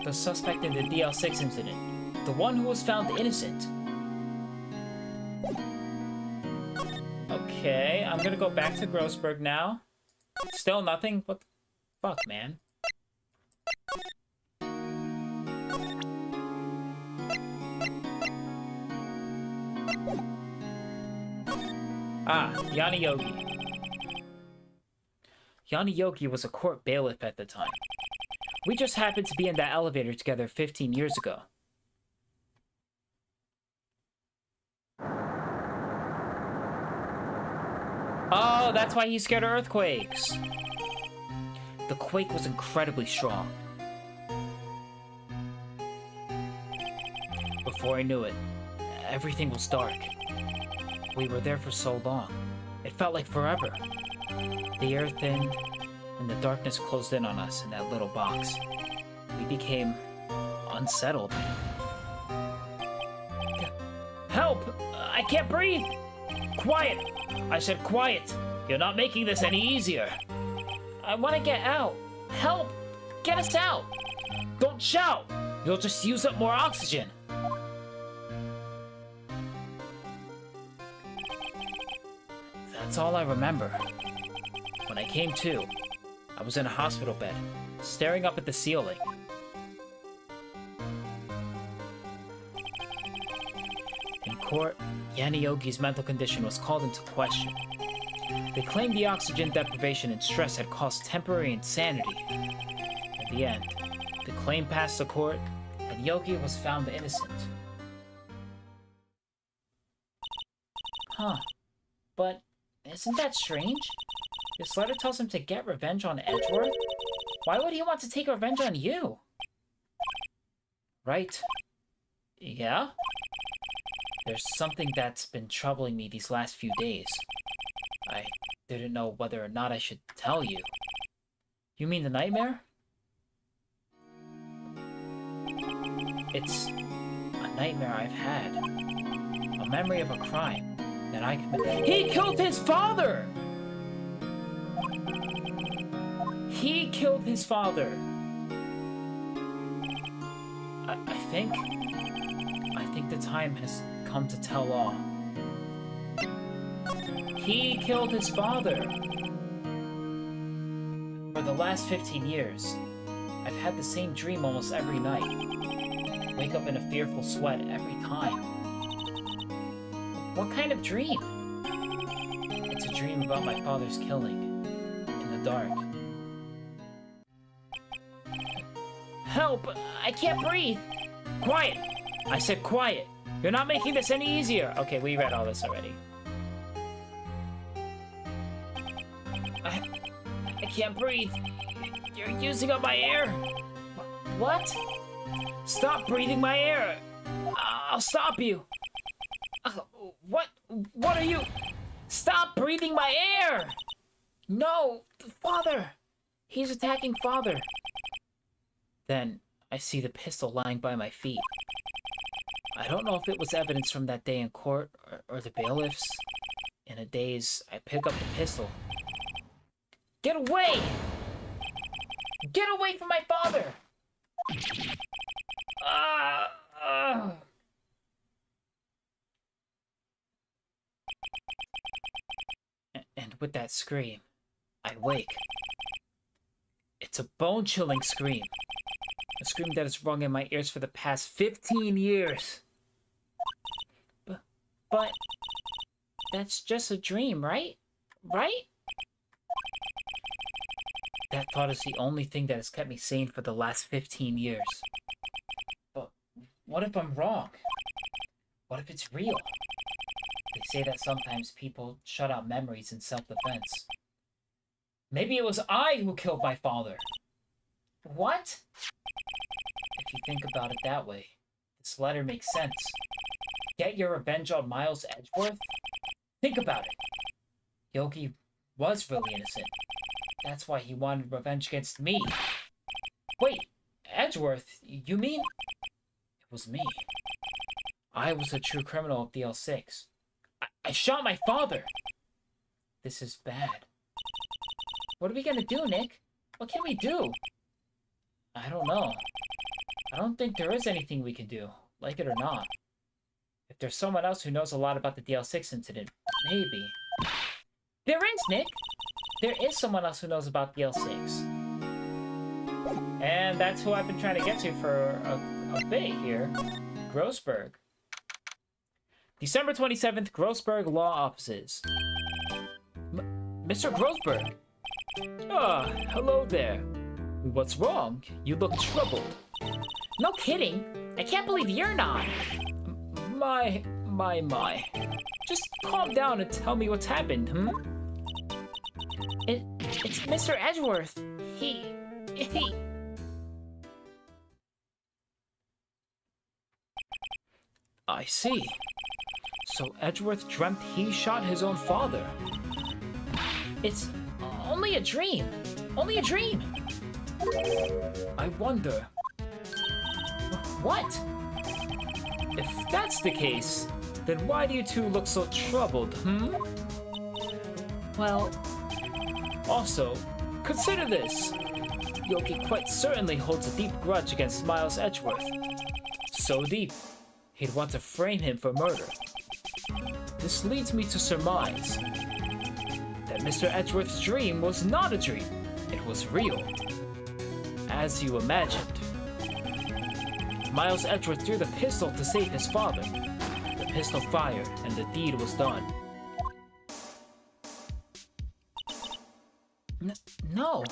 The suspect in the DL6 incident. The one who was found innocent. Okay, I'm gonna go back to Grothburg now. Still nothing? What the fuck, man? Ah, Yanni Yogi. Yanni Yogi was a court bailiff at the time. We just happened to be in that elevator together 15 years ago. Oh, that's why he's scared of earthquakes. The quake was incredibly strong. Before I knew it, everything was dark. We were there for so long. It felt like forever. The air thinned, and the darkness closed in on us in that little box. We became unsettled. Help! I can't breathe! Quiet! I said quiet! You're not making this any easier. I want to get out. Help! get us out! Don't shout! You'll just use up more oxygen! That's all I remember. When I came to, I was in a hospital bed, staring up at the ceiling. In court, Yanni Yogi's mental condition was called into question. They claimed the oxygen deprivation and stress had caused temporary insanity. At the end, the claim passed the court, and Yogi was found innocent. Huh. But isn't that strange? This letter tells him to get revenge on Edgeworth? Why would he want to take revenge on you? Right. Yeah? There's something that's been troubling me these last few days. I didn't know whether or not I should tell you. You mean the nightmare? It's a nightmare I've had. A memory of a crime that I committed. He killed his father! He killed his father! I think the time has come to tell all. He killed his father! For the last 15 years, I've had the same dream almost every night. Wake up in a fearful sweat every time. What kind of dream? It's a dream about my father's killing, in the dark. Help! I can't breathe! Quiet! I said quiet! You're not making this any easier! Okay, we read all this already. I can't breathe. You're using up my air. What? Stop breathing my air! I'll stop you! What are you? Stop breathing my air! No! Father! He's attacking Father! Then, I see the pistol lying by my feet. I don't know if it was evidence from that day in court, or the bailiffs. In a daze, I pick up the pistol. Get away! Get away from my father! And with that scream, I wake. It's a bone-chilling scream. A scream that has rung in my ears for the past 15 years. But that's just a dream, right? Right? That thought is the only thing that has kept me sane for the last 15 years. But what if I'm wrong? What if it's real? They say that sometimes people shut out memories in self-defense. Maybe it was I who killed my father. What? If you think about it that way, this letter makes sense. Get your revenge on Miles Edgeworth? Think about it. Yogi was really innocent. That's why he wanted revenge against me. Wait, Edgeworth, you mean? It was me. I was the true criminal of the L6. I shot my father! This is bad. What are we gonna do, Nick? What can we do? I don't know. I don't think there is anything we can do, like it or not. If there's someone else who knows a lot about the DL6 incident, maybe. There is, Nick! There is someone else who knows about DL6. And that's who I've been trying to get to for a bit here. Grossberg. December 27th, Grossberg Law Offices. Mr. Grossberg! Ah, hello there. What's wrong? You look troubled. No kidding. I can't believe you're not. My. Just calm down and tell me what's happened, hmm? It's Mr. Edgeworth. He... I see. So Edgeworth dreamt he shot his own father. It's only a dream. Only a dream. I wonder... What? If that's the case, then why do you two look so troubled, hmm? Well... Also, consider this. Yogi quite certainly holds a deep grudge against Miles Edgeworth. So deep, he'd want to frame him for murder. This leads me to surmise that Mr. Edgeworth's dream was not a dream. It was real. As you imagined. Miles Edgeworth drew the pistol to save his father. The pistol fired, and the deed was done. No.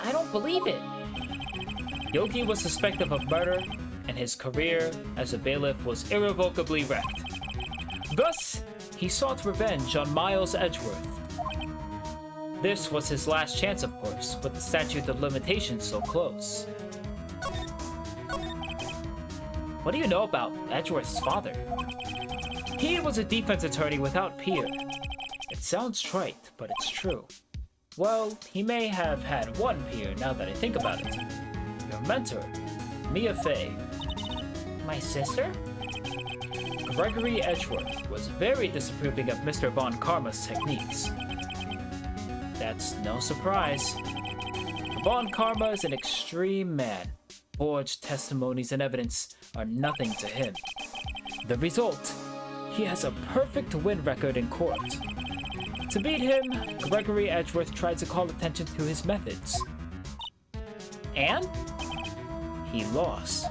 I don't believe it. Yogi was suspected of murder, and his career as a bailiff was irrevocably wrecked. Thus, he sought revenge on Miles Edgeworth. This was his last chance, of course, with the statute of limitations so close. What do you know about Edgeworth's father? He was a defense attorney without peer. It sounds trite, but it's true. Well, he may have had one peer now that I think about it. Your mentor, Mia Fey. My sister? Gregory Edgeworth was very disapproving of Mr. Von Karma's techniques. That's no surprise. Von Karma is an extreme man. Forged testimonies and evidence are nothing to him. The result, he has a perfect win record in court. To beat him, Gregory Edgeworth tried to call attention to his methods. And he lost.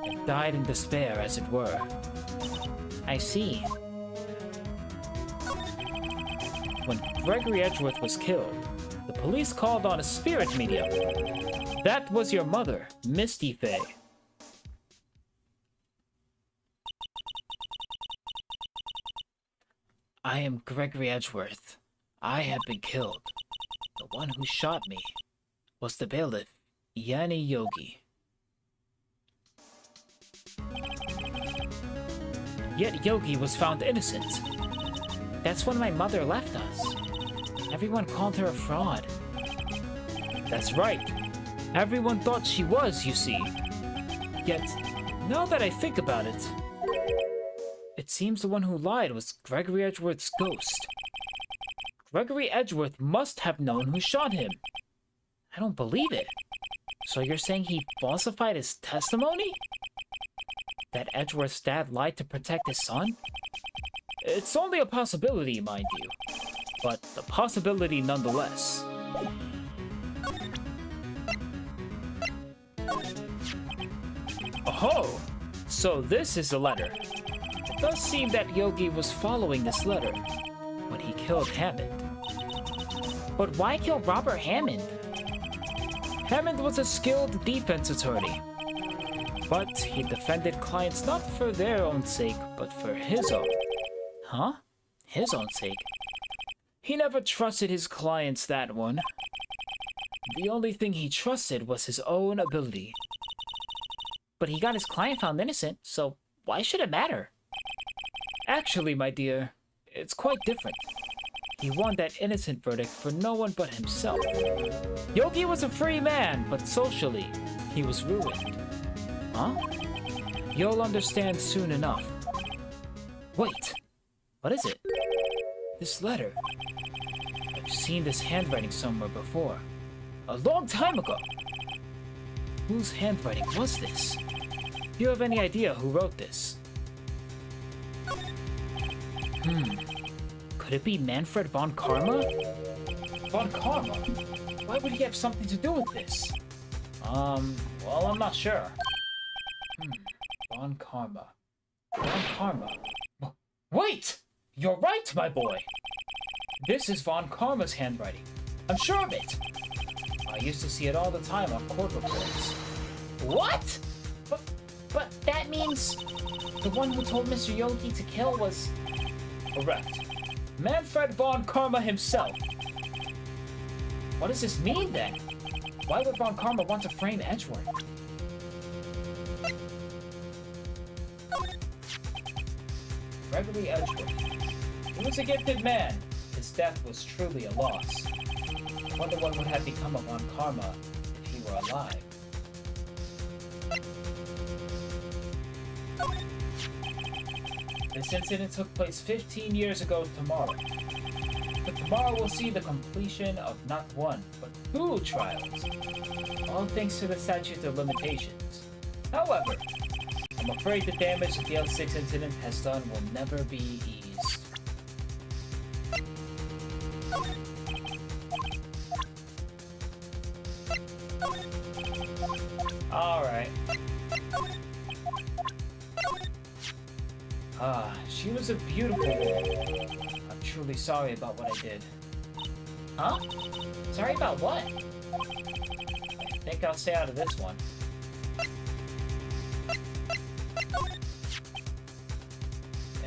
And died in despair, as it were. I see. When Gregory Edgeworth was killed, the police called on a spirit medium. That was your mother, Misty Fey. I am Gregory Edgeworth. I have been killed. The one who shot me was the bailiff, Yanni Yogi. Yet Yogi was found innocent. That's when my mother left us. Everyone called her a fraud. That's right. Everyone thought she was, you see. Yet, now that I think about it, it seems the one who lied was Gregory Edgeworth's ghost. Gregory Edgeworth must have known who shot him. I don't believe it. So you're saying he falsified his testimony? That Edgeworth's dad lied to protect his son? It's only a possibility, mind you. But a possibility nonetheless. Oh, so this is the letter. It does seem that Yogi was following this letter when he killed Hammond. But why kill Robert Hammond? Hammond was a skilled defense attorney. But he defended clients not for their own sake, but for his own. Huh? His own sake? He never trusted his clients, that one. The only thing he trusted was his own ability. But he got his client found innocent, so why should it matter? Actually, my dear, it's quite different. He won that innocent verdict for no one but himself. Yogi was a free man, but socially, he was ruined. Huh? You'll understand soon enough. Wait, what is it? This letter. I've seen this handwriting somewhere before. A long time ago. Whose handwriting was this? Do you have any idea who wrote this? Could it be Manfred von Karma? Von Karma? Why would he have something to do with this? Well, I'm not sure. Von Karma. Von Karma. Wait! You're right, my boy! This is Von Karma's handwriting. I'm sure of it! I used to see it all the time on court reports. What? But that means the one who told Mr. Yogi to kill was... Correct. Manfred von Karma himself. What does this mean, then? Why would Von Karma want to frame Edgeworth? Gregory Edgeworth. He was a gifted man. His death was truly a loss. I wonder what would have become of Von Karma if he were alive. This incident took place 15 years ago tomorrow. But Tomorrow we'll see the completion of not one, but 2 trials. All thanks to the statute of limitations. However, I'm afraid the damage that the L6 incident has done will never be eased. Alright. She was a beautiful woman. I'm truly sorry about what I did. Huh? Sorry about what? I think I'll stay out of this one.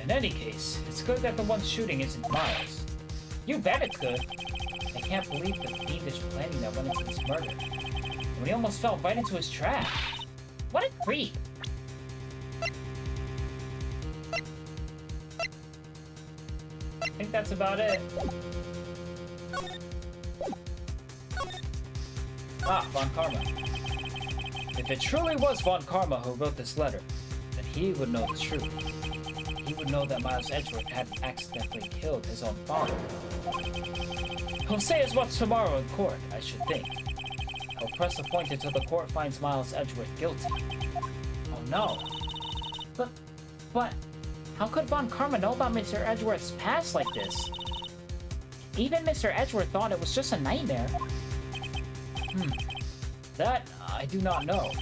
In any case, it's good that the one shooting isn't Miles. You bet it's good. I can't believe the fiendish planning that went into this murder. When he almost fell right into his trap. What a creep! I think that's about it. Ah, Von Karma. If it truly was Von Karma who wrote this letter, then he would know the truth. He would know that Miles Edgeworth had accidentally killed his own father. He'll say as much tomorrow in court, I should think. He'll press the point until the court finds Miles Edgeworth guilty. Oh no. But, how could Von Karma know about Mr. Edgeworth's past like this? Even Mr. Edgeworth thought it was just a nightmare. That I do not know.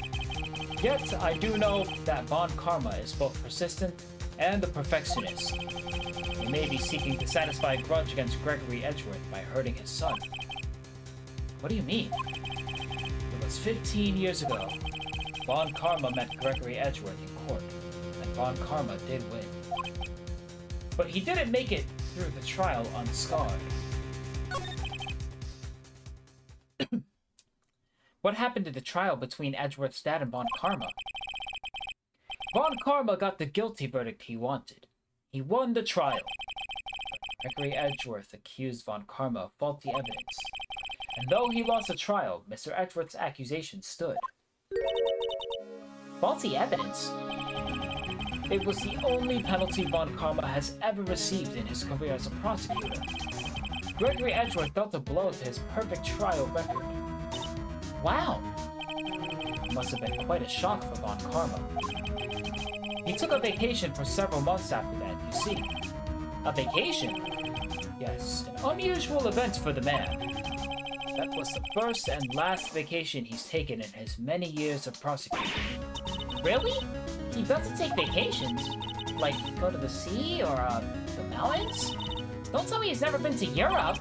Yet, I do know that Von Karma is both persistent and a perfectionist. He may be seeking to satisfy a grudge against Gregory Edgeworth by hurting his son. What do you mean? It was 15 years ago. Von Karma met Gregory Edgeworth in court, and Von Karma did win. But he didn't make it through the trial unscarred. What happened to the trial between Edgeworth's dad and Von Karma? Von Karma got the guilty verdict he wanted. He won the trial. Gregory Edgeworth accused Von Karma of faulty evidence. And though he lost the trial, Mr. Edgeworth's accusation stood. Faulty evidence? It was the only penalty Von Karma has ever received in his career as a prosecutor. Gregory Edgeworth dealt a blow to his perfect trial record. Wow! It must have been quite a shock for Von Karma. He took a vacation for several months after that, you see. A vacation? Yes, an unusual event for the man. That was the first and last vacation he's taken in his many years of prosecuting. Really? He doesn't take vacations? Like, go to the sea or, the mountains? Don't tell me he's never been to Europe!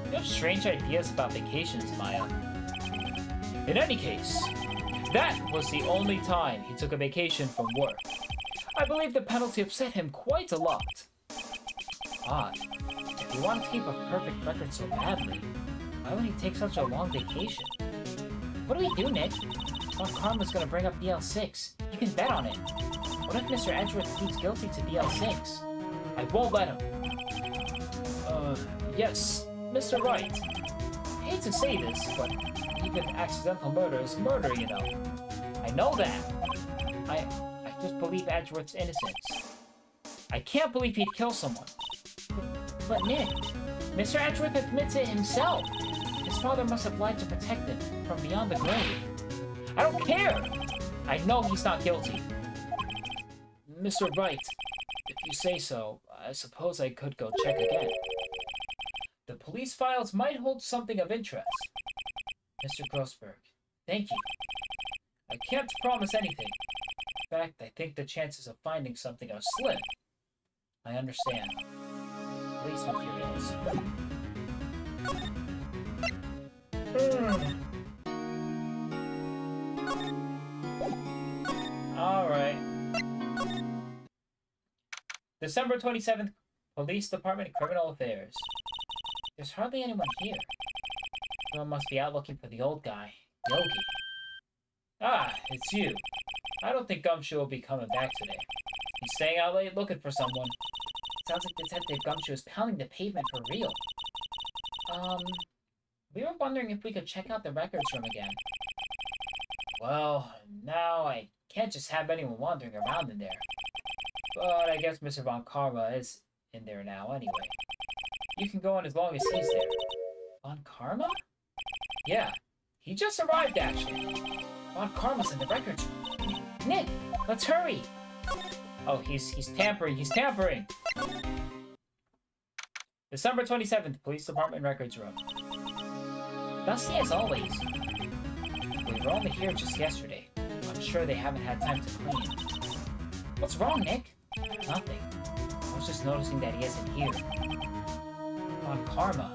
You have strange ideas about vacations, Maya. In any case, that was the only time he took a vacation from work. I believe the penalty upset him quite a lot. Odd. If he wanted to keep a perfect record so badly, why would he take such a long vacation? What do we do, Nick? Von Karma's gonna bring up DL6. You can bet on it. What if Mr. Edgeworth pleads guilty to DL6? I won't let him. Yes, Mr. Wright. I hate to say this, but even accidental murder is murder, you know. I know that. I just believe Edgeworth's innocence. I can't believe he'd kill someone. But Nick, Mr. Edgeworth admits it himself. His father must have lied to protect him from beyond the grave. I don't care! I know he's not guilty. Mr. Wright, if you say so, I suppose I could go check again. The police files might hold something of interest. Mr. Grossberg, thank you. I can't promise anything. In fact, I think the chances of finding something are slim. I understand. Police materials. Alright. December 27th, Police Department Criminal Affairs. There's hardly anyone here. Someone must be out looking for the old guy, Yogi. Ah, it's you. I don't think Gumshoe will be coming back today. He's staying out late looking for someone. Sounds like Detective Gumshoe is pounding the pavement for real. We were wondering if we could check out the records room again. Well, now I can't just have anyone wandering around in there. But I guess Mr. Von Karma is in there now anyway. You can go in as long as he's there. Von Karma? Yeah, he just arrived, actually. Von Karma's in the records room. Nick, let's hurry! Oh, he's tampering, he's tampering! December 27th, Police Department Records Room. Dusty as always. We were only here just yesterday. I'm sure they haven't had time to clean. What's wrong, Nick? Nothing. I was just noticing that he isn't here. On Karma.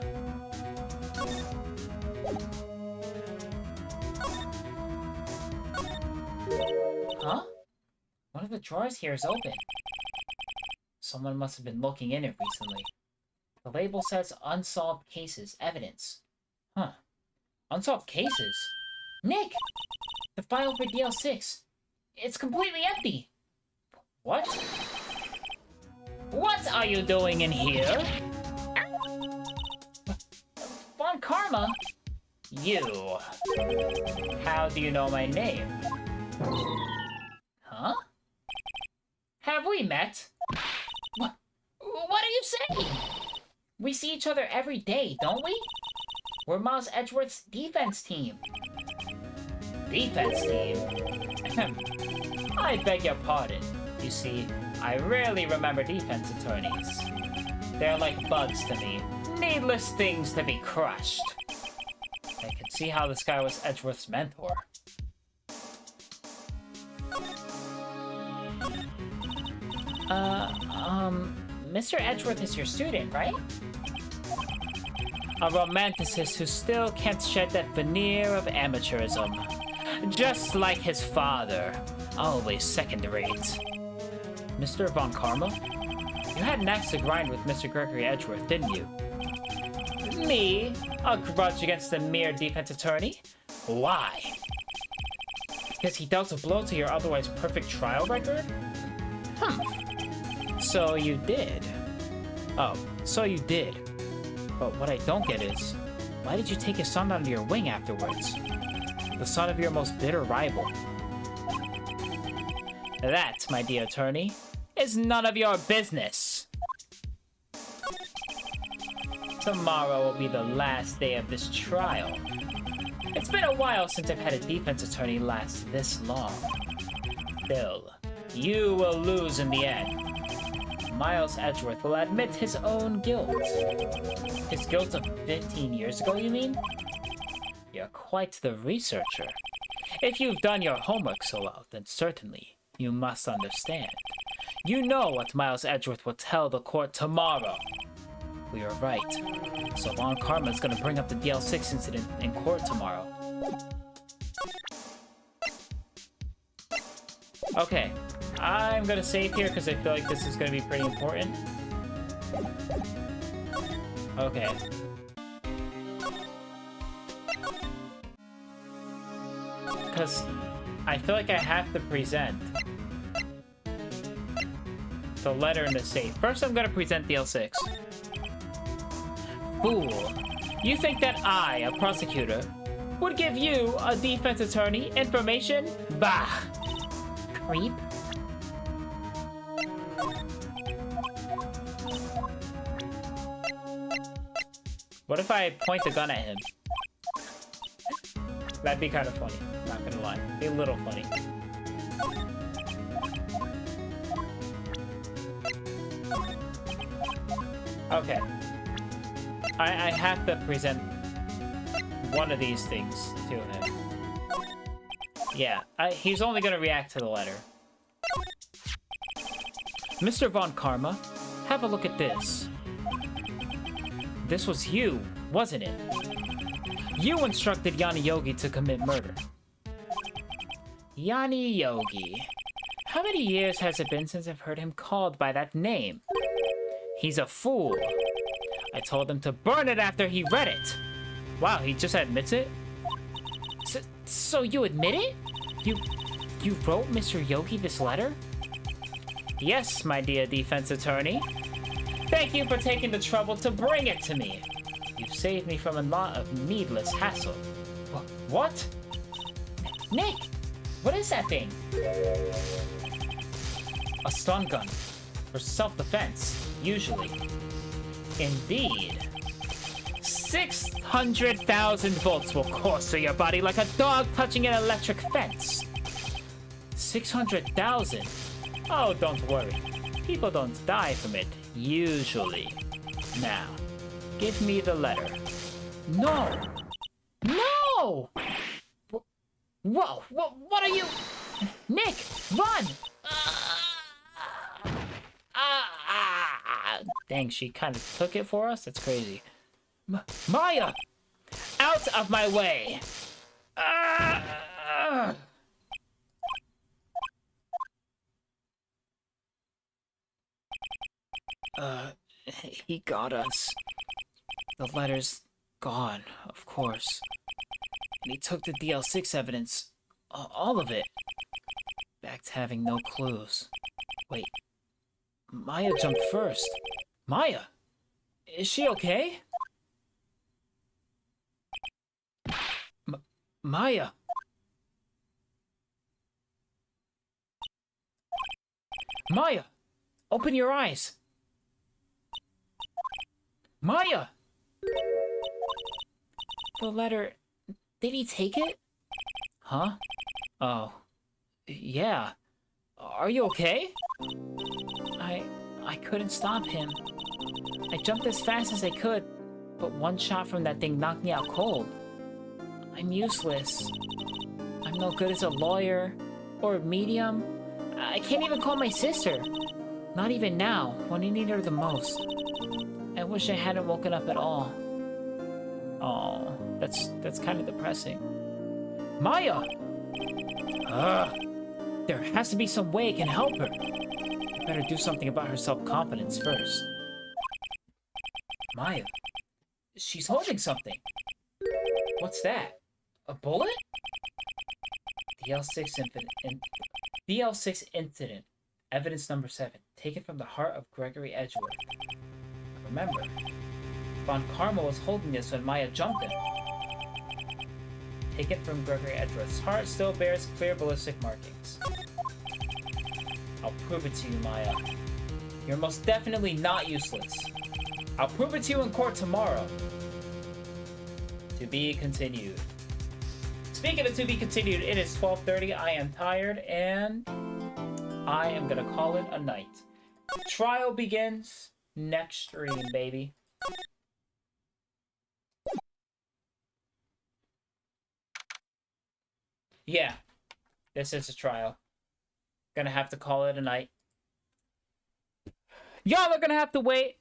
Huh? One of the drawers here is open. Someone must have been looking in it recently. The label says unsolved cases, evidence. Huh. Unsolved cases? Nick! The file for DL6. It's completely empty. What? What are you doing in here? Von Karma? You. How do you know my name? Huh? Have we met? What are you saying? We see each other every day, don't we? We're Miles Edgeworth's defense team. Defense team? I beg your pardon. You see, I rarely remember defense attorneys. They're like bugs to me. Needless things to be crushed. I could see how this guy was Edgeworth's mentor. Mr. Edgeworth is your student, right? A romanticist who still can't shed that veneer of amateurism. Just like his father, always second-rate. Mr. Von Karma? You had an axe to grind with Mr. Gregory Edgeworth, didn't you? Me? A grudge against a mere defense attorney? Why? Because he dealt a blow to your otherwise perfect trial record? So you did. Oh, so you did. But what I don't get is, why did you take his son under your wing afterwards? The son of your most bitter rival. That, my dear attorney, is none of your business. Tomorrow will be the last day of this trial. It's been a while since I've had a defense attorney last this long. Still, you will lose in the end. Miles Edgeworth will admit his own guilt. His guilt of 15 years ago, you mean? You're quite the researcher. If you've done your homework so well, then certainly you must understand. You know what Miles Edgeworth will tell the court tomorrow. We are right. So Von Karma is going to bring up the DL6 incident in court tomorrow. Okay, I'm going to save here because I feel like this is going to be pretty important. Okay. Because I feel like I have to present the letter in the safe. First, I'm going to present DL6. Fool. You think that I, a prosecutor, would give you, a defense attorney, information? Bah! Creep. What if I point the gun at him? That'd be kind of funny. Not gonna lie. Be a little funny. Okay. I have to present one of these things to him. Yeah, he's only gonna react to the letter. Mr. Von Karma, have a look at this. This was you, wasn't it? You instructed Yanni Yogi to commit murder. Yanni Yogi. How many years has it been since I've heard him called by that name? He's a fool. I told him to burn it after he read it. Wow, he just admits it? So you admit it? You wrote Mr. Yogi this letter? Yes, my dear defense attorney. Thank you for taking the trouble to bring it to me. You've saved me from a lot of needless hassle. What? Nick, what is that thing? A stun gun. For self-defense, usually. Indeed. 600,000 volts will course through your body like a dog touching an electric fence. 600,000? Oh, don't worry. People don't die from it, usually. Now, give me the letter. No! No! Whoa! What are you? Nick, run! Dang, she kind of took it for us? That's crazy. Maya! Out of my way! He got us. The letter's gone, of course. And he took the DL6 evidence. All of it. Back to having no clues. Wait. Maya jumped first. Maya! Is she okay? Maya! Maya! Open your eyes! Maya! The letter... Did he take it? Huh? Oh. Yeah. Are you okay? I couldn't stop him. I jumped as fast as I could, but one shot from that thing knocked me out cold. I'm useless. I'm no good as a lawyer or a medium. I can't even call my sister. Not even now, when I need her the most. I wish I hadn't woken up at all. Oh, that's kind of depressing. Maya! There has to be some way I can help her. I better do something about her self-confidence first. Maya, she's holding something. What's that? A bullet? DL6 incident. Evidence number 7. Taken from the heart of Gregory Edgeworth. Remember, Von Karma was holding this when Maya jumped him. Taken from Gregory Edgeworth's heart, still bears clear ballistic markings. I'll prove it to you, Maya. You're most definitely not useless. I'll prove it to you in court tomorrow. To be continued. Speaking of to be continued, it is 12:30. I am tired, and I am gonna call it a night. Trial begins next stream, baby. Yeah, this is a trial. Gonna have to call it a night. Y'all are gonna have to wait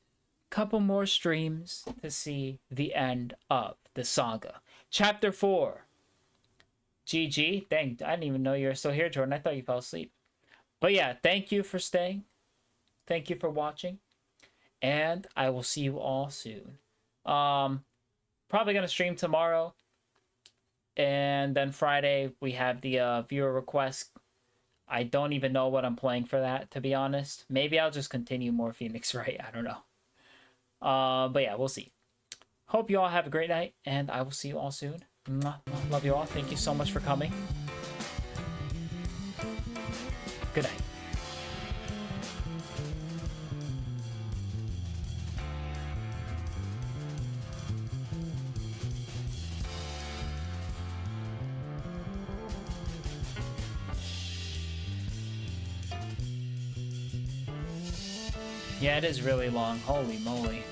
a couple more streams to see the end of the saga. Chapter 4. GG. Dang, I didn't even know you were still here, Jordan. I thought you fell asleep. But yeah, thank you for staying. Thank you for watching. And I will see you all soon. Probably gonna stream tomorrow. And then Friday, we have the viewer request. I don't even know what I'm playing for that, to be honest. Maybe I'll just continue more Phoenix Wright. I don't know. But yeah, we'll see. Hope you all have a great night, and I will see you all soon. Love you all. Thank you so much for coming. Good night. Yeah, it is really long. Holy moly.